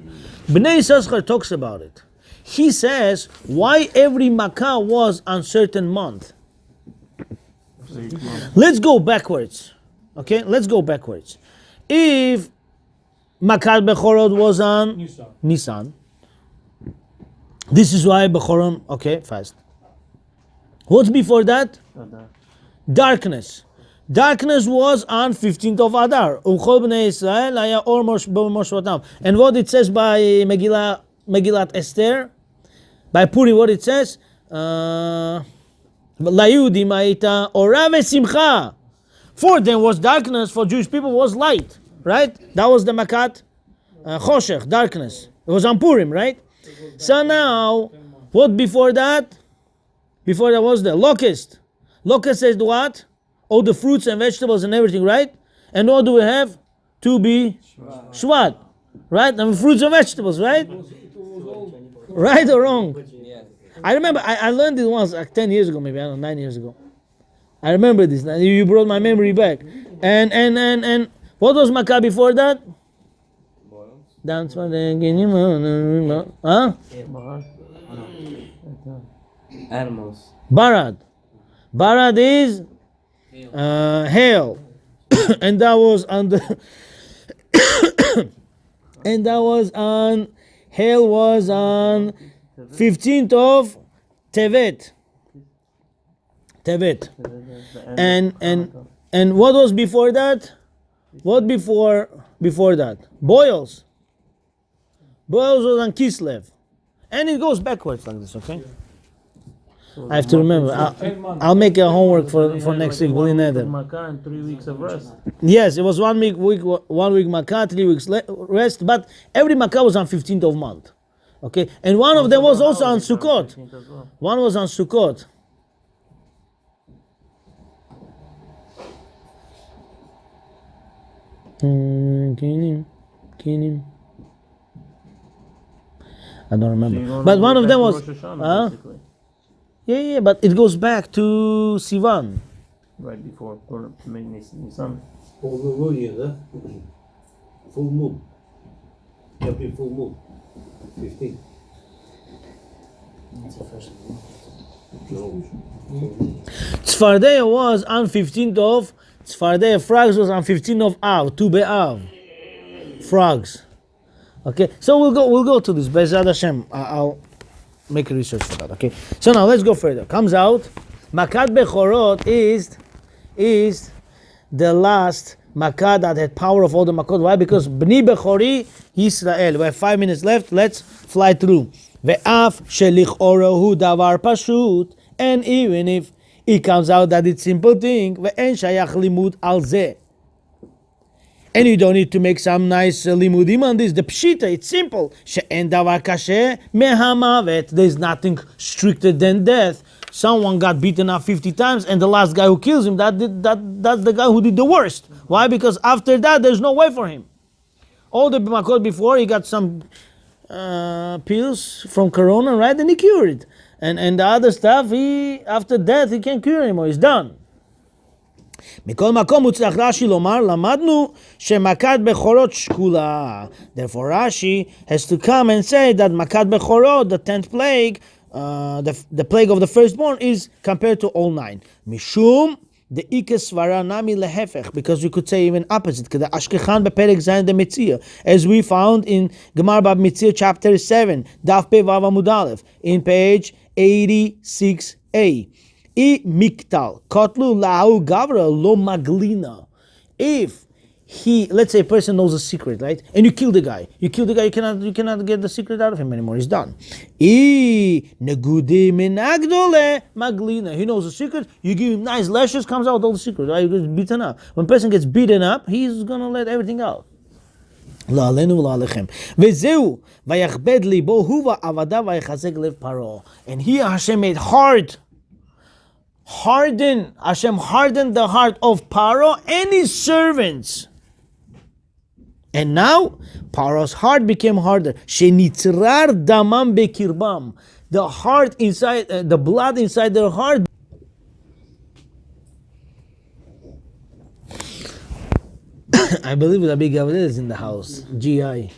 Bnei Yisachar talks about it. He says, why every makah was on certain month? Let's go backwards. Okay, let's go backwards. If makat bechorot was on Nisan. Nisan, this is why Bechoron, okay, fast. What's before that? Darkness. Darkness was on 15th of Adar. Uchol bnei Israel haya or moshvatam. And what it says by Megillat Esther, by Purim, what it says? Layudim hayita ora vesimcha. For them was darkness, for Jewish people was light, right? That was the makat choshech, darkness. It was on Purim, right? So now, what before that? Before that was the locust. Locust says what? All the fruits and vegetables and everything, right? And what do we have? To be Shvat, right? I mean, fruits and vegetables, right? Right or wrong? I remember, I learned it once, like 10 years ago, maybe, I don't know, 9 years ago. I remember this. You brought my memory back. And what was Makkah before that? That's what they huh? Animals. Barad. Barad is hail. And that was on the and that was on hail was on 15th of Tevet. And what was before that? What before that? Boils. Boils was on Kislev. And it goes backwards like this, okay? I have to remember. I'll make a homework for next week. Makkah and 3 weeks of rest. Yes, it was 1 week Makkah, 3 weeks rest, but every Makkah was on 15th of month. Okay? And one of them was also on Sukkot. One was on Sukkot. I don't remember. But one of them was yeah, but it goes back to Sivan. Right before Nisan. Full moon. Every full moon. 15. Tzfardeya was on 15th of Tzfardeya. Frogs was on 15th of Av, Tu Be'av. Frogs. Okay, so we'll go to this. Be'ezrat Hashem. I'll make a research for that. Okay, so now let's go further. Comes out, Makat Bechorot is the last makada that had power of all the makot. Why? Because b'ni bechori Yisrael. We have 5 minutes left. Let's fly through. Ve'af shelich'orahu davar pashut. And even if it comes out that it's simple thing, ve'en shayach limud al zeh. And you don't need to make some nice limudim on this. The pshita, it's simple. She'en davar kasher mehamavet. There's nothing stricter than death. Someone got beaten up 50 times, and the last guy who kills him, that's the guy who did the worst. Why? Because after that, there's no way for him. All the makot before, he got some pills from Corona, right? And he cured it. And the other stuff, after death, he can't cure anymore. He's done. מכל מקום הוא צריך רש"י לומר, למדנו שמכת בכורות שקולה. Therefore Rashi has to come and say that מכת בכורות, the 10th plague, the plague of the firstborn, is compared to all 9. משום דאיקה סברה נמי להפך, because you could say even opposite, כדי אשכחן בפרק ז' דמציע, as we found in גמר במציע chapter 7, דף פ"ו עמוד א', in page 86a. Miktal, Kotlu Lau Gavra Lo Maglina. If let's say a person knows a secret, right? And you kill the guy. You cannot get the secret out of him anymore. He's done. Negudi Minagdole Maglina. He knows a secret. You give him nice lashes, comes out all the secret. Right? He gets beaten up. When a person gets beaten up, he's gonna let everything out. לא עלינו ולא עליכם. וזהו, ויכבד ליבו הוא ועבדיו ויחזק לב פרעה. And here Hashem made Hashem hardened the heart of Paro and his servants. And now, Paro's heart became harder. Shenitzrar damam bekirbam. The heart inside, the blood inside their heart. I believe Rabbi Gabriel is in the house. GI.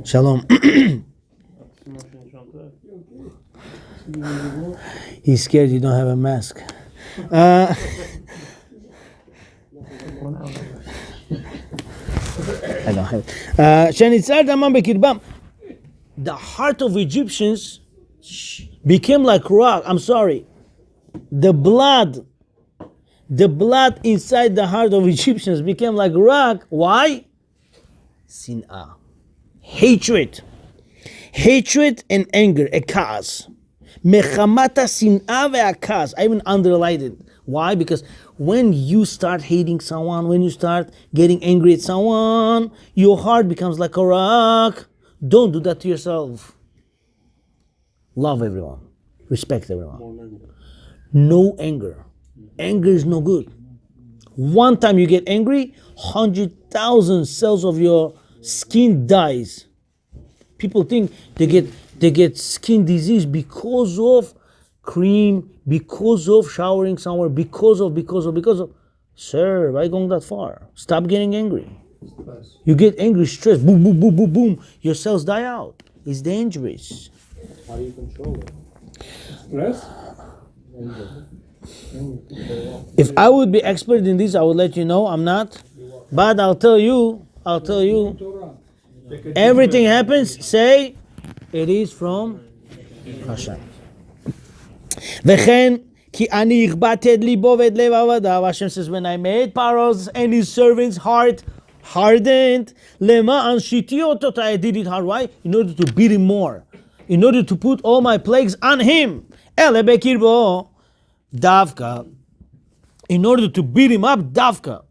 Shalom. He's scared you don't have a mask. I don't have it. The heart of Egyptians became like rock. I'm sorry. The blood inside the heart of Egyptians became like rock. Why? Sin'ah. Hatred and anger, ekas. Mechamata sin'ah ve'akas. I even underlined it. Why? Because when you start hating someone, when you start getting angry at someone, your heart becomes like a rock. Don't do that to yourself. Love everyone. Respect everyone. No anger. Anger is no good. One time you get angry, 100,000 cells of your skin dies. People think they get skin disease because of cream, because of showering somewhere, because of. Sir, why going that far? Stop getting angry. You get angry, stress, boom, boom, boom, boom, boom. Your cells die out. It's dangerous. How do you control it? Stress? If I would be expert in this, I would let you know. I'm not. But I'll tell you, everything happens, say, it is from Hashem. V'chen ki ani ichbated libo v'ed lev avadav. Hashem says, when I made Paro's and his servants' heart hardened, lema'an shitiotot, I did it hard. Why? In order to beat him more. In order to put all my plagues on him. Ele bekirbo davka. In order to beat him up, davka.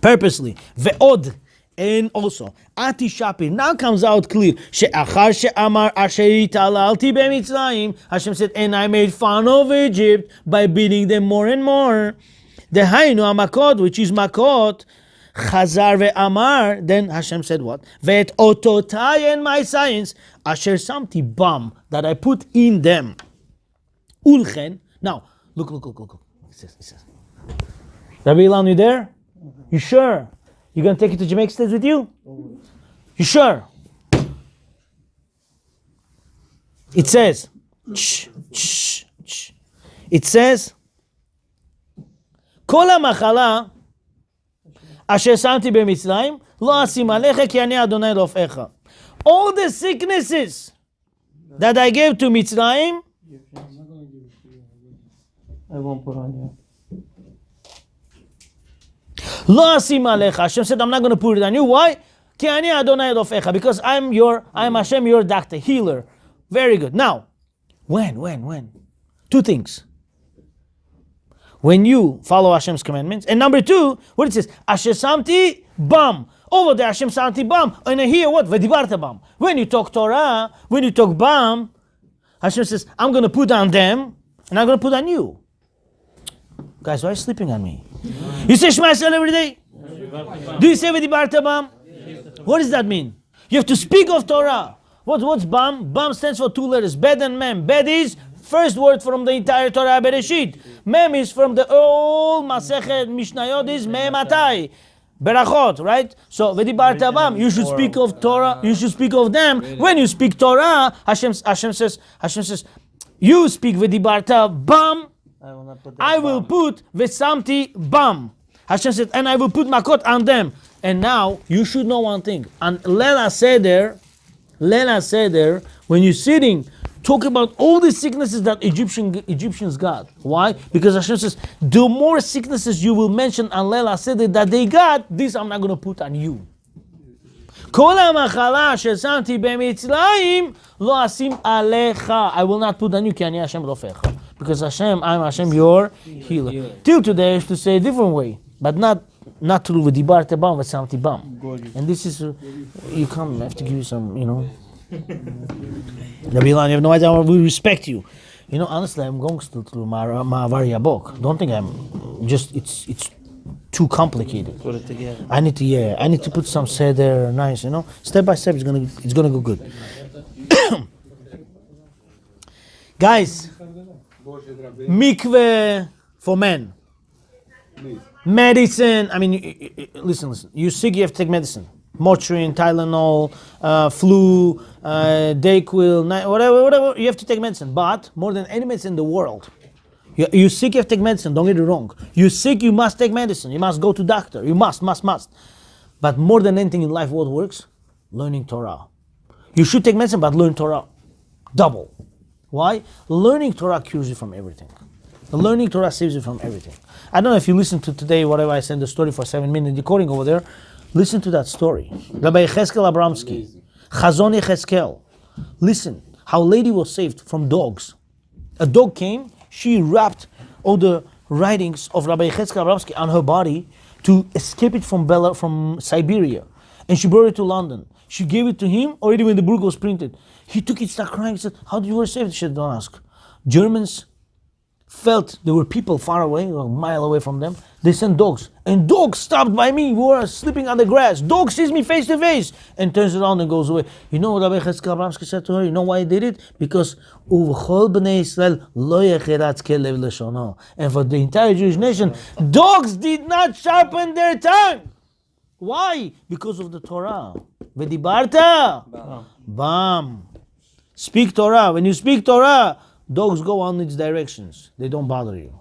Purposely. Ve'od. And also, Ati Shapi, now comes out clear. She'achar she'amar asher italalti b'mitzrayim. Hashem said, and I made fun of Egypt by beating them more and more. The Hainu Amakot, which is Makot, Chazar ve'amar. Then Hashem said what? Ve'et ototai, and my science, asher samti bam, that I put in them. Ulchen. Now, look. It says. Rabbi Ilan, you there? You sure? You gonna take it to Jamaica States with you? You sure? It says, it says, כל המחלה אשר שמתי במצרים לא אשים עליך כי אני אדוני רופאך. All the sicknesses that I gave to Mitzrayim, I won't put on you. Lo asim alecha. Hashem said, I'm not going to put it on you. Why? Ki ani Adonai rofecha. Because I'm Hashem, your doctor, healer. Very good. Now, when? Two things. When you follow Hashem's commandments. And number two, what it says, Asher samti bam. Over there, Hashem samti bam. And here, what? V'dibarta bam. When you talk Torah, when you talk bam, Hashem says, I'm going to put on them, and I'm going to put on you. Guys, why are you sleeping on me? You say Shema Yisrael every day? Do you say v'dibarta bam? What does that mean? You have to speak of Torah. What's bam? Bam stands for two letters, bed and mem. Bed is first word from the entire Torah Bereshit. Mem is from the old Masechet Mishnayot is Me'ematai. Berachot, right? So v'dibarta bam, you should speak of Torah, you should speak of them. When you speak Torah, Hashem says, you speak v'dibarta bam, I will put v'samti bam. Hashem said, and I will put makot on them. And now you should know one thing. And Lela Seder, when you're sitting, talk about all the sicknesses that Egyptians got. Why? Because Hashem says, the more sicknesses you will mention on Lela Seder that they got, this I'm not going to put on you. Kol ha'machala shesamti b'mitzrayim lo asim alecha. I will not put on you, ki ani Hashem rofecha. Because I'm Hashem, your healer. Till today, I used to say a different way, but not through v'dibarta bam v'samti bam. And this is, you come, I have to give you some, Rabbi Ilan, you have no idea how we respect you. Honestly, I'm going still through Vaera book. Don't think I'm just, it's too complicated. Put it together. I need to put some seder, nice, Step by step, it's gonna go good. Guys, mikveh for men. Medicine, listen. You're sick, you have to take medicine. Motrin, Tylenol, flu, Dayquil, whatever, you have to take medicine. But more than any medicine in the world, you're sick, you have to take medicine. Don't get it wrong. You're sick, you must take medicine. You must go to doctor. You must. But more than anything in life, what works? Learning Torah. You should take medicine, but learn Torah. Double. Why? Learning Torah cures you from everything. Learning Torah saves you from everything. I don't know if you listen to today, whatever I sent the story for 7 minutes recording over there. Listen to that story. Rabbi Yecheskel Abramsky, Chazon Yecheskel. Listen, how a lady was saved from dogs. A dog came, she wrapped all the writings of Rabbi Yecheskel Abramsky on her body to escape it from Siberia. And she brought it to London. She gave it to him already when the book was printed. He took it, started crying, he said, how did you were saved? She said, don't ask. Germans felt there were people far away, a mile away from them. They sent dogs. And dogs stopped by me. We were sleeping on the grass. Dog sees me face to face and turns around and goes away. You know what Rabbi Yecheskel Abramsky said to her? You know why he did it? Because Uv'chol b'nei Yisrael lo yechiratz kelev leshono. And for the entire Jewish nation, dogs did not sharpen their tongue. Why? Because of the Torah. V'dibarta bam. Speak Torah. When you speak Torah, dogs go on its directions. They don't bother you.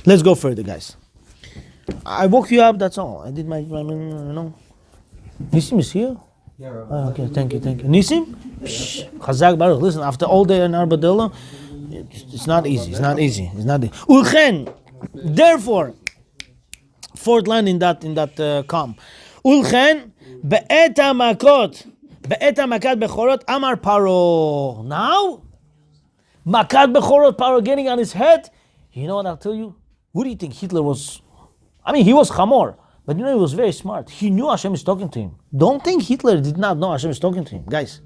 Let's go further, guys. I woke you up, that's all. I did my Nisim is here? Yeah, right. Okay, thank you. Nisim? Chazak Baruch. Listen, after all day in Arbadillah, it's not easy. Ulchen, therefore, fourth line in that column. Ulchen, be'eta makot bechorot amar paro. Now, makat bechorot, paro getting on his head. You know what I'll tell you? What do you think Hitler was? He was chamor, but he was very smart. He knew Hashem is talking to him. Don't think Hitler did not know Hashem is talking to him. Guys,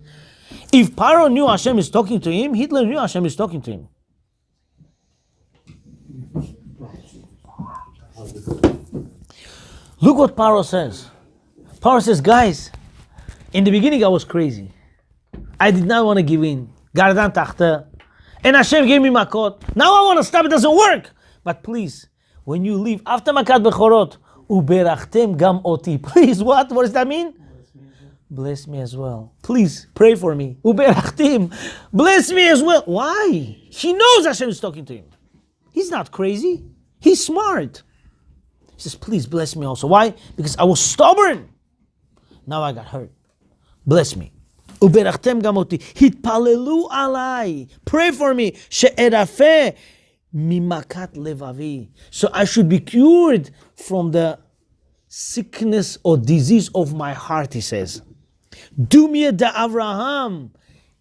if Paro knew Hashem is talking to him, Hitler knew Hashem is talking to him. Look what Paro says. Paro says, guys, in the beginning I was crazy. I did not want to give in. Gardan tachta. And Hashem gave me makot. Now I want to stop, it doesn't work. But please, when you leave, after makat bechorot, uberachtem gam oti. Please, what? What does that mean? Bless me as well. Please, pray for me. Uberachtem. Bless me as well. Why? He knows Hashem is talking to him. He's not crazy. He's smart. He says, please bless me also. Why? Because I was stubborn. Now I got hurt. Bless me. Uberachtem gam oti. Hitpalelu alai. Pray for me. She'erafe mimakat levavi. So I should be cured from the sickness or disease of my heart, he says. Dumya da Avraham.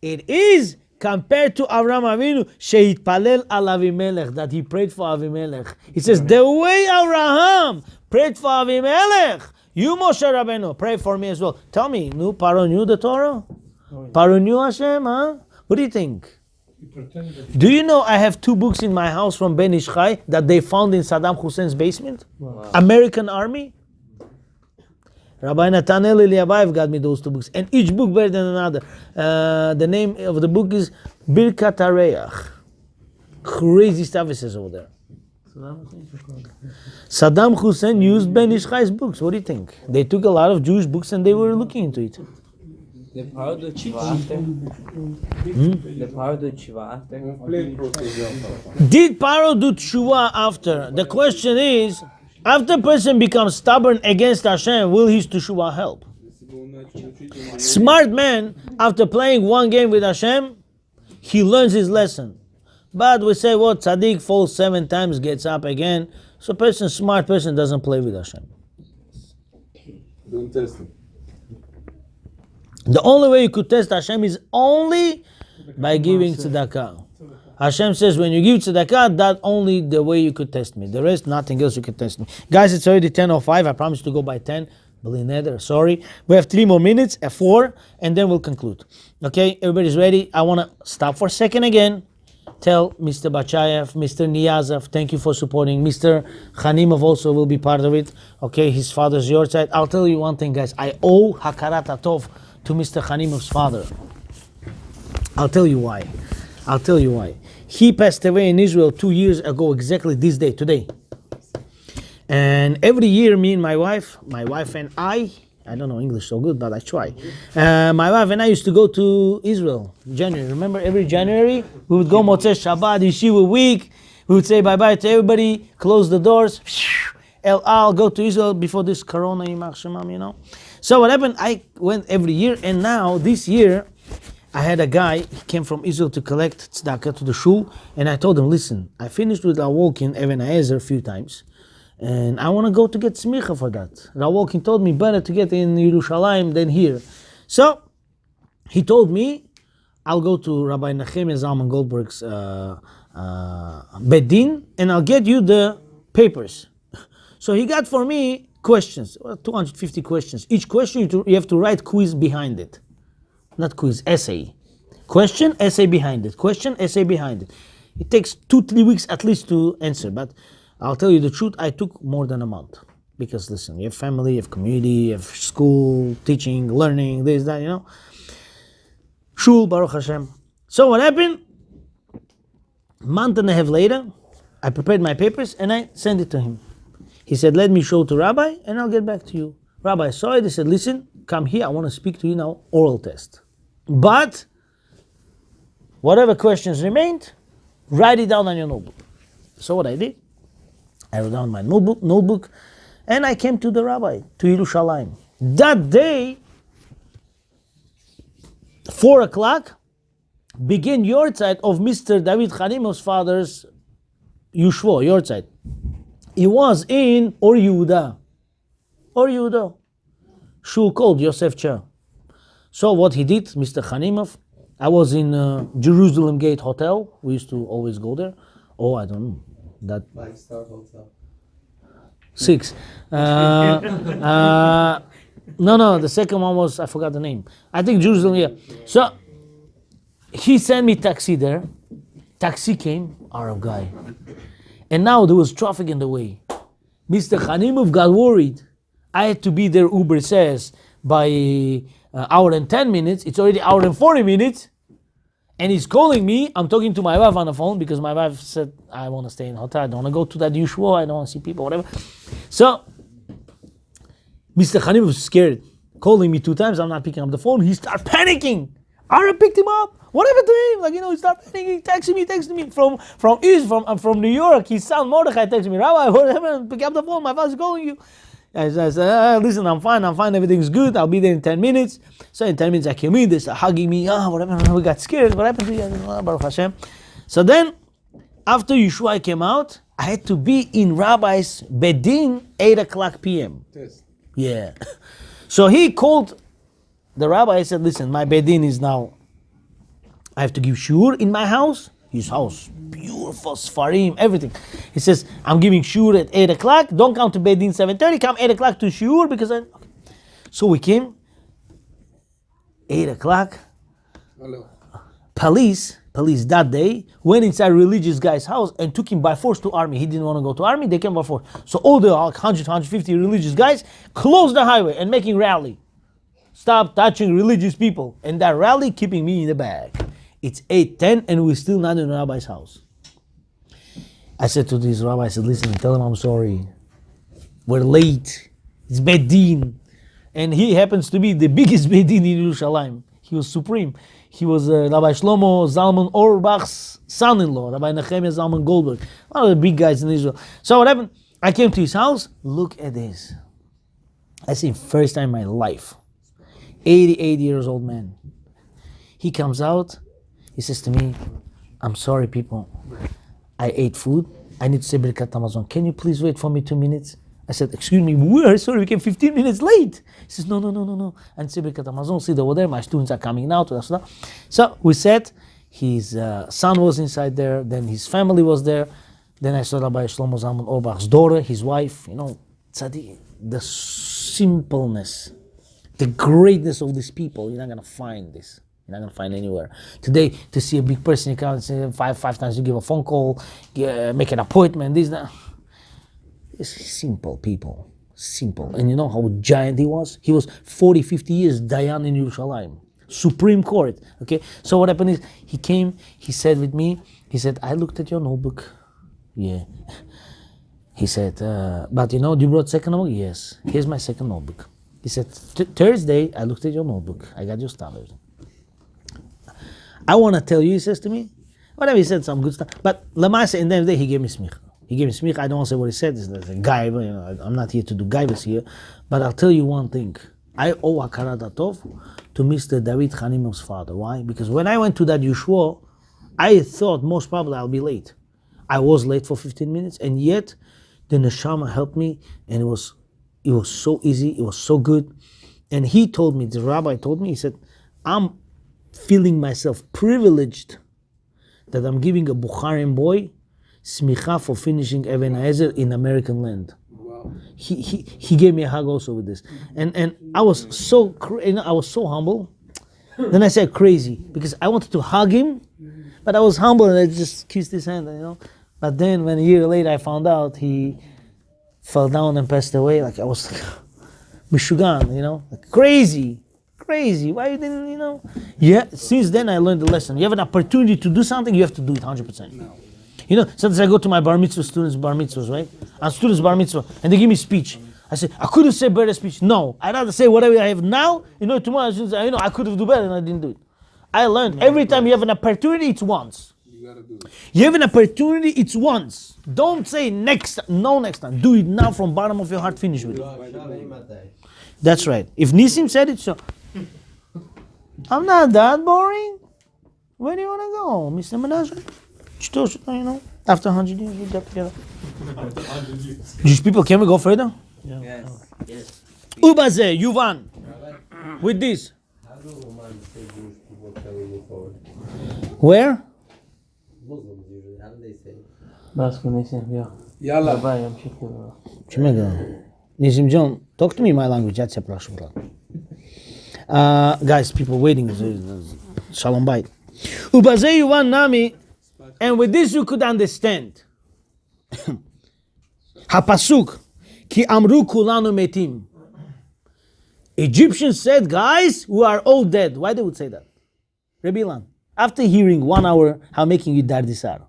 It is compared to Avraham Avinu, sheitpalel al Avimelech, that he prayed for Avimelech. He says, the way Avraham prayed for Avimelech, you Moshe Rabbeinu, pray for me as well. Tell me, Paro knew the Torah? Paro knew Hashem, huh? What do you think? Do you know I have 2 books in my house from Ben Ish Chai that they found in Saddam Hussein's basement? Wow. American Army? Rabbi Nathaniel Eliabayev got me those 2 books, and each book better than another. The name of the book is Birkat HaReach. Crazy stuff it says over there. Saddam Hussein used Ben Ish Chai's books. What do you think? They took a lot of Jewish books and they were looking into it. The power to Tshuva after. The power to Tshuva after. Did Paro do Tshuva after? The question is, after a person becomes stubborn against Hashem, will his Tshuva help? Smart man, after playing 1 game with Hashem, he learns his lesson. But we say, what? Tzaddik falls 7 times, gets up again. So smart person doesn't play with Hashem. Don't test him. The only way you could test Hashem is only by giving tzedakah. Hashem says, when you give tzedakah, that's only the way you could test me. The rest, nothing else you can test me. Guys, it's already 10:05. I promise to go by 10. Sorry. We have 3 more minutes, 4, and then we'll conclude. Okay, everybody's ready. I want to stop for a second again. Tell Mr. Bachayev, Mr. Niyazov, thank you for supporting. Mr. Khanimov also will be part of it. Okay, his father's your side. I'll tell you one thing, guys. I owe Hakarat Atov to Mr. Khanimov's father. I'll tell you why. He passed away in Israel 2 years ago, exactly this day, today. And every year, me and my wife and I don't know English so good, but I try. My wife and I used to go to Israel in January. Remember, every January, we would go Motzei Shabbat, Yeshiva week. We would say bye-bye to everybody, close the doors. I'll go to Israel before this Corona, you know. So what happened, I went every year, and now, this year, I had a guy, he came from Israel to collect tzedakah to the shul, and I told him, listen, I finished with Rawolkin, Even Haezer a few times, and I want to go to get smicha for that. Rawolkin told me better to get in Yerushalayim than here. So, he told me, I'll go to Rabbi Nehemiah Zalman Goldberg's Bedin, and I'll get you the papers. So he got for me questions, 250 questions. Each question you have to write quiz behind it. Not quiz, essay. Question, essay behind it. Question, essay behind it. It takes 2-3 weeks at least to answer, but I'll tell you the truth, I took more than a month. Because listen, you have family, you have community, you have school, teaching, learning, this, that, you know. Shul, Baruch Hashem. So what happened? A month and a half later, I prepared my papers and I sent it to him. He said, let me show to Rabbi and I'll get back to you. Rabbi saw it, he said, listen, come here, I want to speak to you now, oral test. But, whatever questions remained, write it down on your notebook. So what I did, I wrote down my notebook, and I came to the Rabbi, to Yerushalayim. That day, 4 o'clock, began Yortzeit of Mr. David Khanimov's father's Yushvo, Yortzeit. He was in Or Yehuda. Shul called Yosef Chair. So what he did, Mr. Khanimov, I was in Jerusalem Gate Hotel. We used to always go there. Oh, I don't know. That 5-star hotel. 6. No, the second one was, I forgot the name. I think Jerusalem, yeah. So he sent me taxi there. Taxi came, Arab guy. And now there was traffic in the way. Mr. Khanimov got worried. I had to be there, Uber says, by hour and 10 minutes. It's already hour and 40 minutes. And he's calling me. I'm talking to my wife on the phone because my wife said, I want to stay in a hotel. I don't want to go to that Yushua. I don't want to see people, whatever. So, Mr. Khanimov was scared. Calling me 2 times. I'm not picking up the phone. He started panicking. Ara picked him up. What happened to him? He started panicking, texting me from New York. His son Mordechai texted me, Rabbi, what happened? Pick up the phone. My father's calling you. I said, listen, I'm fine, everything's good, I'll be there in 10 minutes. So in 10 minutes I came in, they started hugging me, what happened? We got scared, what happened to you? Baruch Hashem. So then, after Yeshua came out, I had to be in Rabbi's Bedin 8 o'clock p.m. Test. Yeah. So he called the rabbi. I said, listen, my Bedin is now, I have to give shiur in my house. His house, beautiful, Sfarim, everything. He says, I'm giving shiur at 8 o'clock. Don't come to Bedin 7:30. Come 8 o'clock to shiur because I... Okay. So we came, 8 o'clock. Hello. Police that day went inside religious guy's house and took him by force to army. He didn't want to go to army. They came by force. So all the 100, 150 religious guys closed the highway and making rally. Stop touching religious people. And that rally keeping me in the bag. It's 8:10 and we're still not in the rabbi's house. I said to this rabbi, I said, listen, tell him I'm sorry. We're late. It's Bedin. And he happens to be the biggest Bedin in Yerushalayim. He was supreme. He was Rabbi Shlomo Zalman Auerbach's son-in-law, Rabbi Nehemiah Zalman Goldberg, one of the big guys in Israel. So what happened? I came to his house. Look at this. I see him first time in my life. 88 years old man. He comes out. He says to me, I'm sorry, people. I ate food. I need to say Birkat Hamazon. Can you please wait for me 2 minutes? I said, excuse me, we're sorry, we came 15 minutes late. He says, no. And say Birkat Hamazon, sit over there. My students are coming now. So we sat. His son was inside there. Then his family was there. Then I saw Rabbi Shlomo Zalman Auerbach's daughter, his wife. You know, tzaddik, the simpleness, the greatness of these people. You're not going to find this. You're not going to find anywhere. Today, to see a big person, you come and say five times, you give a phone call, make an appointment, this, that. It's simple people. Simple. And you know how giant he was? He was 40, 50 years Dayan in Yerushalayim. Supreme Court. Okay? So what happened is, he came, he said with me, he said, I looked at your notebook. Yeah. He said, but you know, you brought second notebook? Yes. Here's my second notebook. He said, Thursday, I looked at your notebook. I got your standard. I want to tell you, he says to me, whatever he said, some good stuff. But Lamasa, in the end of the day, he gave me smicha. I don't want to say what he said. It's a guy, but, you know, I'm not here to do gaibas here. But I'll tell you one thing. I owe Hakarat Hatov to Mr. David Hanim's father. Why? Because when I went to that Yeshua, I thought most probably I'll be late. I was late for 15 minutes, and yet the Neshama helped me, and it was so easy. It was so good. And he told me, the rabbi told me, he said, I'm feeling myself privileged that I'm giving a Bukharim boy smicha for finishing Even Haezer in American land. Wow. He gave me a hug also with this, and I was so humble. Then I said crazy because I wanted to hug him, but I was humble and I just kissed his hand, you know. But then when a year later I found out he fell down and passed away, like I was like mishugan, you know, like crazy. Why you didn't, you know? Yeah. Since then I learned the lesson. You have an opportunity to do something, you have to do it 100%. No. You know, sometimes I go to my bar mitzvah students' bar mitzvahs, right? And students' bar mitzvah, and they give me speech. I say, I couldn't say better speech. No, I'd rather say whatever I have now. You know, tomorrow I should say, you know, I could have done better and I didn't do it. I learned every time you have an opportunity, it's once. You gotta do it. You have an opportunity, it's once. Don't say next time. Do it now from bottom of your heart, finish with it. That's right. If Nisim said it, so. I'm not that boring. Where do you want to go, Mr. Menashe? You know, after 100 years, we got together. Jewish people, can we go further? Yes. Ubaze, Yuvan. With this. How do Romans say Jewish people carry you forward? Where? Muslims usually, how do they say? Yalla. Nisim John, talk to me in my language. That's a prashura. Guys, people waiting. Shalom bait. Ubaze Yuvan Nami. And with this you could understand. Hapasuk, ki amru kulanu metim. Egyptians said, guys, we are all dead. Why they would say that? Rabbi Ilan, after hearing 1 hour how making you dardisar,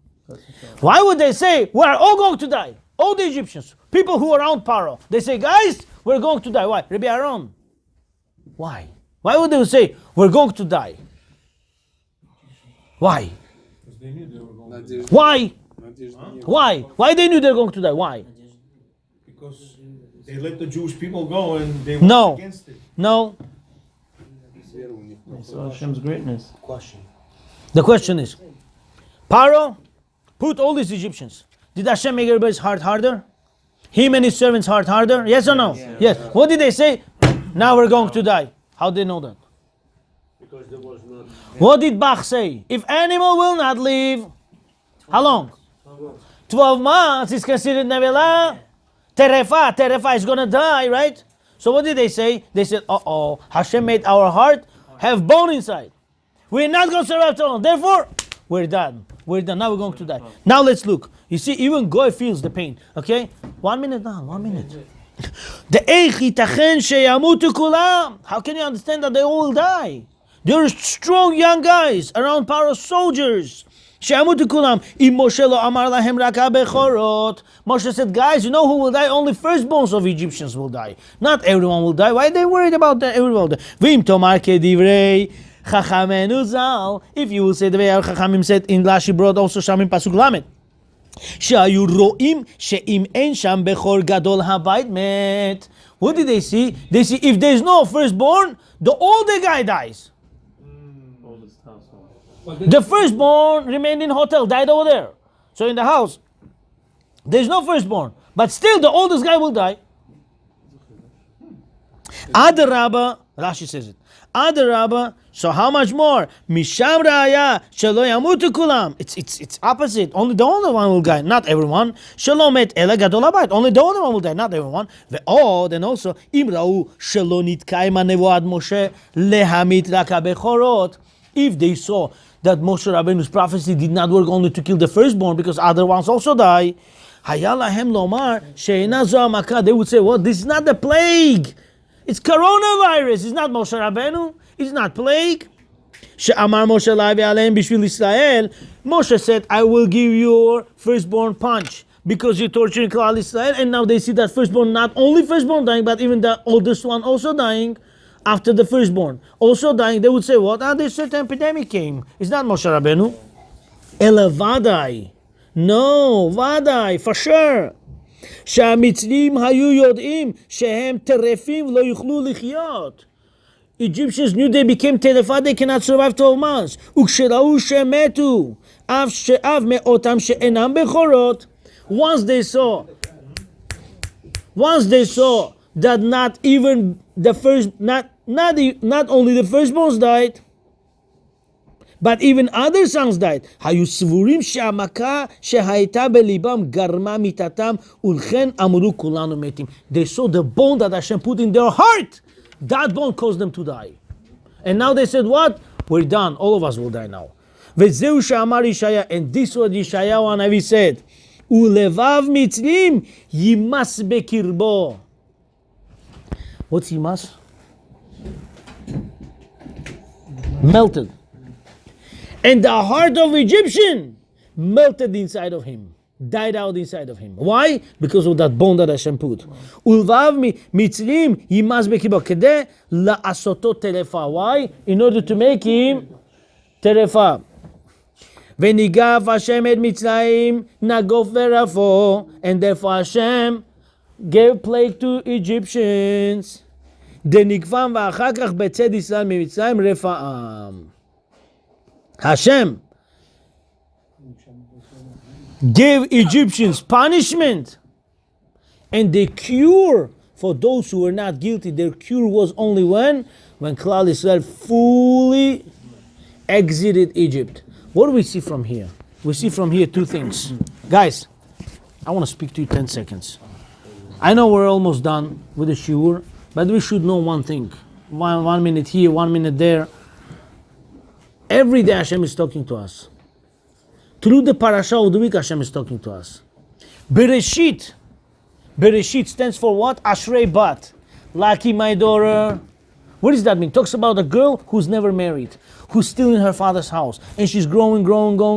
why would they say we are all going to die? All the Egyptians, people who are around Paro, they say, guys, we're going to die. Why? Rabbi Aaron. Why? Why would they say we're going to die? Why? Why? Why? Why they knew they were going to die? Why? Because they let the Jewish people go and they No. went against it. No. They saw Hashem's greatness. The question is, Paro put all these Egyptians. Did Hashem make everybody's heart harder? Him and his servants' heart harder? Yes or no? Yes. What did they say? Now we're going to die. How did they know that? Because there was not. What did Bach say? If animal will not live, how long? 12 months is considered Nevelah. Terefa is going to die, right? So what did they say? They said, Hashem made our heart have bone inside. We're not going to survive too long. Therefore, we're done. We're done. Now we're going to die. Now let's look. You see, even Goy feels the pain. Okay? 1 minute now, 1 minute. How can you understand that they all will die? There are strong young guys around Pharaoh's soldiers. Moshe said, guys, you know who will die? Only firstborns of Egyptians will die. Not everyone will die. Why are they worried about that? Everyone will die. If you will say the way our Chachamim said in Rashi brought also Shamim Pasuk Lamed. What did they see? They see if there is no firstborn, the older guy dies. The firstborn remained in hotel, died over there. So in the house, there is no firstborn, but still the oldest guy will die. Adarabba, Rashi says it. Adarabba, so how much more? Misham raya shelo yamutu kulam. It's opposite. Only the older one will die, not everyone. Shelo met ela gadol habayit. Only the older one will die, not everyone. Then also imrau shelo nitkayma nevoad Moshe lehamit rak habechorot. If they saw that Moshe Rabbeinu's prophecy did not work only to kill the firstborn because other ones also die, hayalahem lomar she'ena zo makada. They would say, well, this is not the plague. It's coronavirus. It's not Moshe Rabbeinu. It's not plague. She'amar Moshe Lavi aleim bishvil Israel. Moshe said, I will give you your firstborn punch because you're torturing Klal Israel. And now they see that firstborn, not only firstborn dying, but even the oldest one also dying after the firstborn. Also dying. They would say, what? This certain epidemic came. It's not Moshe Rabbeinu. Ela vadai. No, vadai, for sure. שהמצרים היו יודעים שהם טרפים ולא יוכלו לחיות. Egyptians knew they became terrified, they cannot survive 12 months. וכשראו שמתו, אף מאותם שאינם בכורות, once they saw that not even the first, not only the firstborns died, but even other sons died. היו סבורים שהמכה שהייתה בליבם גרמה מיתתם ולכן אמרו כולנו מתים. They saw the bone that Hashem put in their heart. That bone caused them to die. And now they said, what? We're done. All of us will die now. וזהו שאמר ישעיה, and this what ישעיהו הנביא said, ולבב מצרים יימס בקרבו. What's יימס? Melted. And the heart of Egyptian melted inside of him, died out inside of him. Why? Because of that bone that Hashem put. Ulvav mitzrim yimas bekibo kedeh la'asoto terefa. Why? In order to make him terefa. V'nigav Hashem et Mitzrayim nagof verafo. And therefore Hashem gave plague to Egyptians. דנקבם ואחר כך בצד ישראל ממצרים רפאם. Hashem gave Egyptians punishment, and the cure for those who were not guilty, their cure was only when Klal Israel fully exited Egypt. What do we see from here? We see from here two things. Guys, I want to speak to you 10 seconds. I know we're almost done with the shiur, but we should know one thing. One minute here, 1 minute there. Every day Hashem is talking to us. Through the parasha of the week, Hashem is talking to us. Bereshit. Bereshit stands for what? Ashrei bat. Lucky my daughter. What does that mean? Talks about a girl who's never married, who's still in her father's house, and she's growing.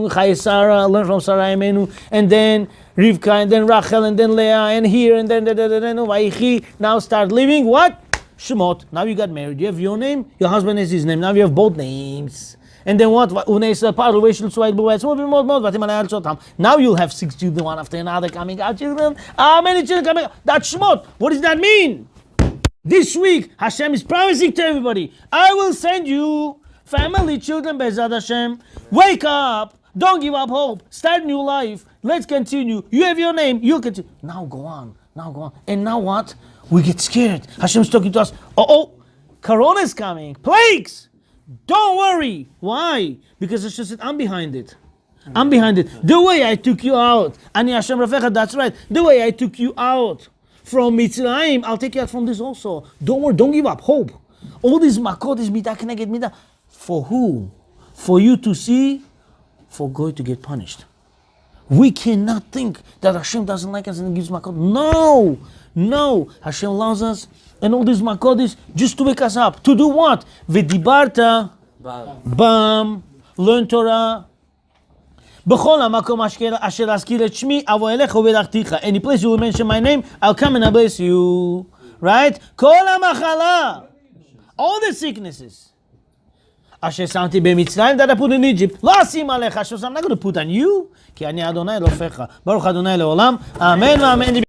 Chai Sarah, learn from Sarah Imenu, and then Rivka, and then Rachel, and then Leah, and here, and then Vaichi. Now start living what? Shemot. Now you got married. You have your name, your husband has his name. Now you have both names. And then what? Now you'll have 6 children, one after another coming out. Children. How many children coming out? That's Shemot. What does that mean? This week, Hashem is promising to everybody, I will send you family, children, Bezat Hashem. Wake up. Don't give up hope. Start new life. Let's continue. You have your name. You continue. Now go on. And now what? We get scared. Hashem's talking to us. Corona is coming. Plagues. Don't worry. Why? Because Hashem said, I'm behind it. The way I took you out. Ani Hashem Rafecha, that's right. The way I took you out from Mitzrayim, I'll take you out from this also. Don't worry. Don't give up. Hope. All these makot is midah keneged midah. For who? For you to see, for God to get punished. We cannot think that Hashem doesn't like us and gives makot. No. Hashem allows us and all these makot is just to wake us up. To do what? V'dibarta, bam, learn Torah. B'chol hamakom asher azkir et shmi avo elecha u'vedachticha. Any place you will mention my name, I'll come and I'll bless you. Right? Kol hamachala. All the sicknesses. Asher samti b'Mitzrayim that I put in Egypt. Lo asim alecha. Hashem said, I'm not going to put on you. Ki ani Adonai Elofecha. Baruch Adonai le'olam. Amen.